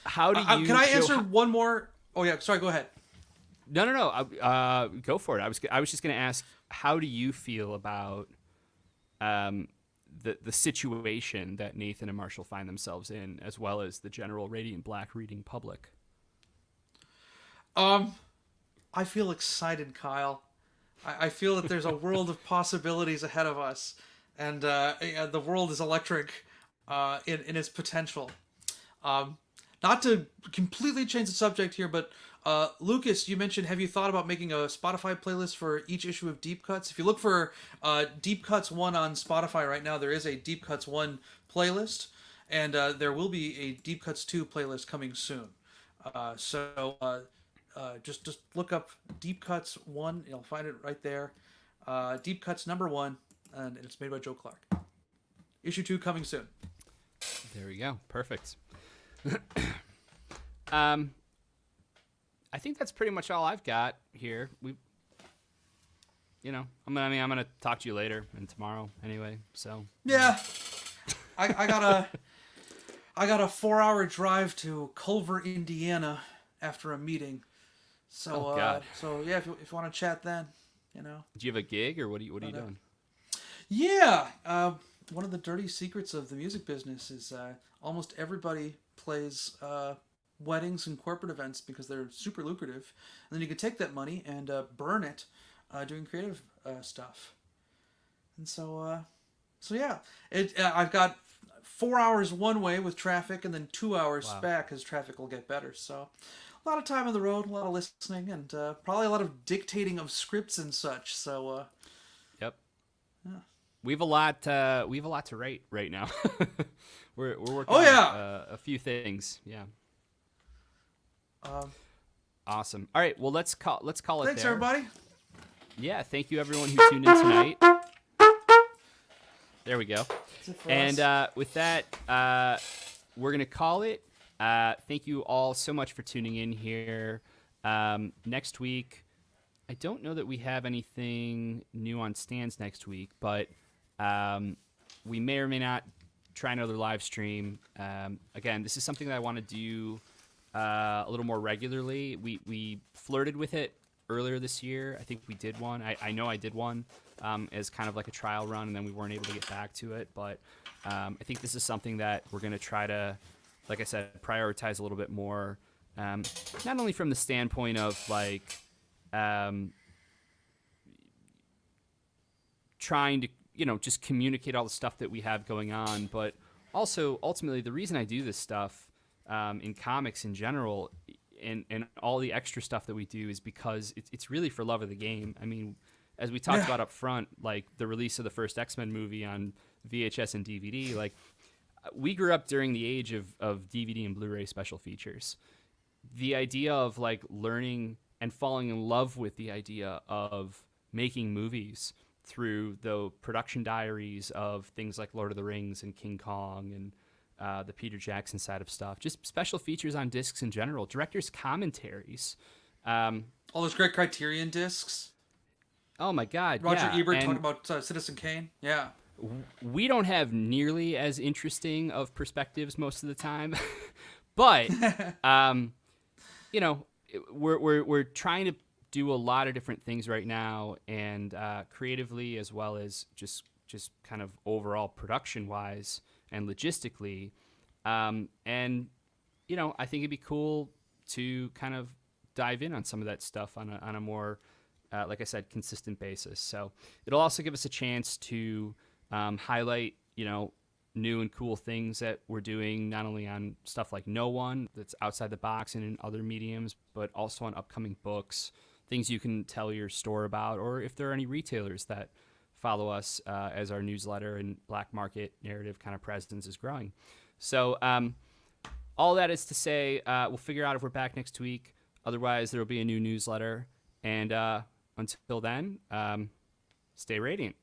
How do you...
Can I answer one more? Oh, yeah. Sorry, go ahead.
No. Go for it. I was just going to ask, how do you feel about the situation that Nathan and Marshall find themselves in, as well as the general Radiant Black reading public?
I feel excited, Kyle. I feel that there's a world of possibilities ahead of us, and the world is electric in its potential. Not to completely change the subject here, but Lucas, you mentioned, have you thought about making a Spotify playlist for each issue of Deep Cuts? If you look for Deep Cuts 1 on Spotify right now, there is a Deep Cuts 1 playlist, and there will be a Deep Cuts 2 playlist coming soon. Just look up Deep Cuts 1. You'll find it right there. Deep Cuts number 1, and it's made by Joe Clark. Issue 2 coming soon.
There we go. Perfect. I think that's pretty much all I've got here. I'm gonna talk to you later and tomorrow anyway. So
yeah, I got a 4-hour drive to Culver, Indiana, after a meeting. So so yeah, if you want to chat, then Do
you have a gig, or what are you doing?
Yeah, one of the dirty secrets of the music business is almost everybody plays weddings and corporate events because they're super lucrative, and then you can take that money and burn it doing creative stuff. And so yeah, I've got 4 hours one way with traffic, and then 2 hours back as traffic will get better. So a lot of time on the road, a lot of listening, and probably a lot of dictating of scripts and such. So
yep,
yeah.
We have a lot to write right now. we're working on a few things. Yeah. Awesome. All right. Well, let's call it there.
Thanks, everybody.
Yeah. Thank you, everyone who tuned in tonight. There we go. And with that, we're gonna call it. Thank you all so much for tuning in here. Next week, I don't know that we have anything new on stands next week, but we may or may not try another live stream. Again, this is something that I want to do a little more regularly. We flirted with it earlier this year. I think we did one. I know I did one as kind of like a trial run, and then we weren't able to get back to it. But I think this is something that we're going to try to, like I said, prioritize a little bit more. Not only from the standpoint of like trying to, just communicate all the stuff that we have going on, but also ultimately the reason I do this stuff in comics in general and all the extra stuff that we do is because it's really for love of the game. I mean, as we talked about up front, like the release of the first X-Men movie on VHS and DVD, like we grew up during the age of DVD and Blu-ray special features. The idea of like learning and falling in love with the idea of making movies through the production diaries of things like Lord of the Rings and King Kong the Peter Jackson side of stuff, just special features on discs in general, director's commentaries.
All those great Criterion discs.
Oh my God!
Roger Ebert
and
talking about Citizen Kane. Yeah.
we don't have nearly as interesting of perspectives most of the time, but we're trying to do a lot of different things right now, and creatively as well as just kind of overall production wise and logistically, and I think it'd be cool to kind of dive in on some of that stuff on a more like I said, consistent basis. So it'll also give us a chance to highlight new and cool things that we're doing, not only on stuff like No One that's outside the box and in other mediums, but also on upcoming books, things you can tell your store about, or if there are any retailers that follow us as our newsletter and black market narrative kind of presence is growing. So all that is to say, we'll figure out if we're back next week. Otherwise, there will be a new newsletter. And until then, stay radiant.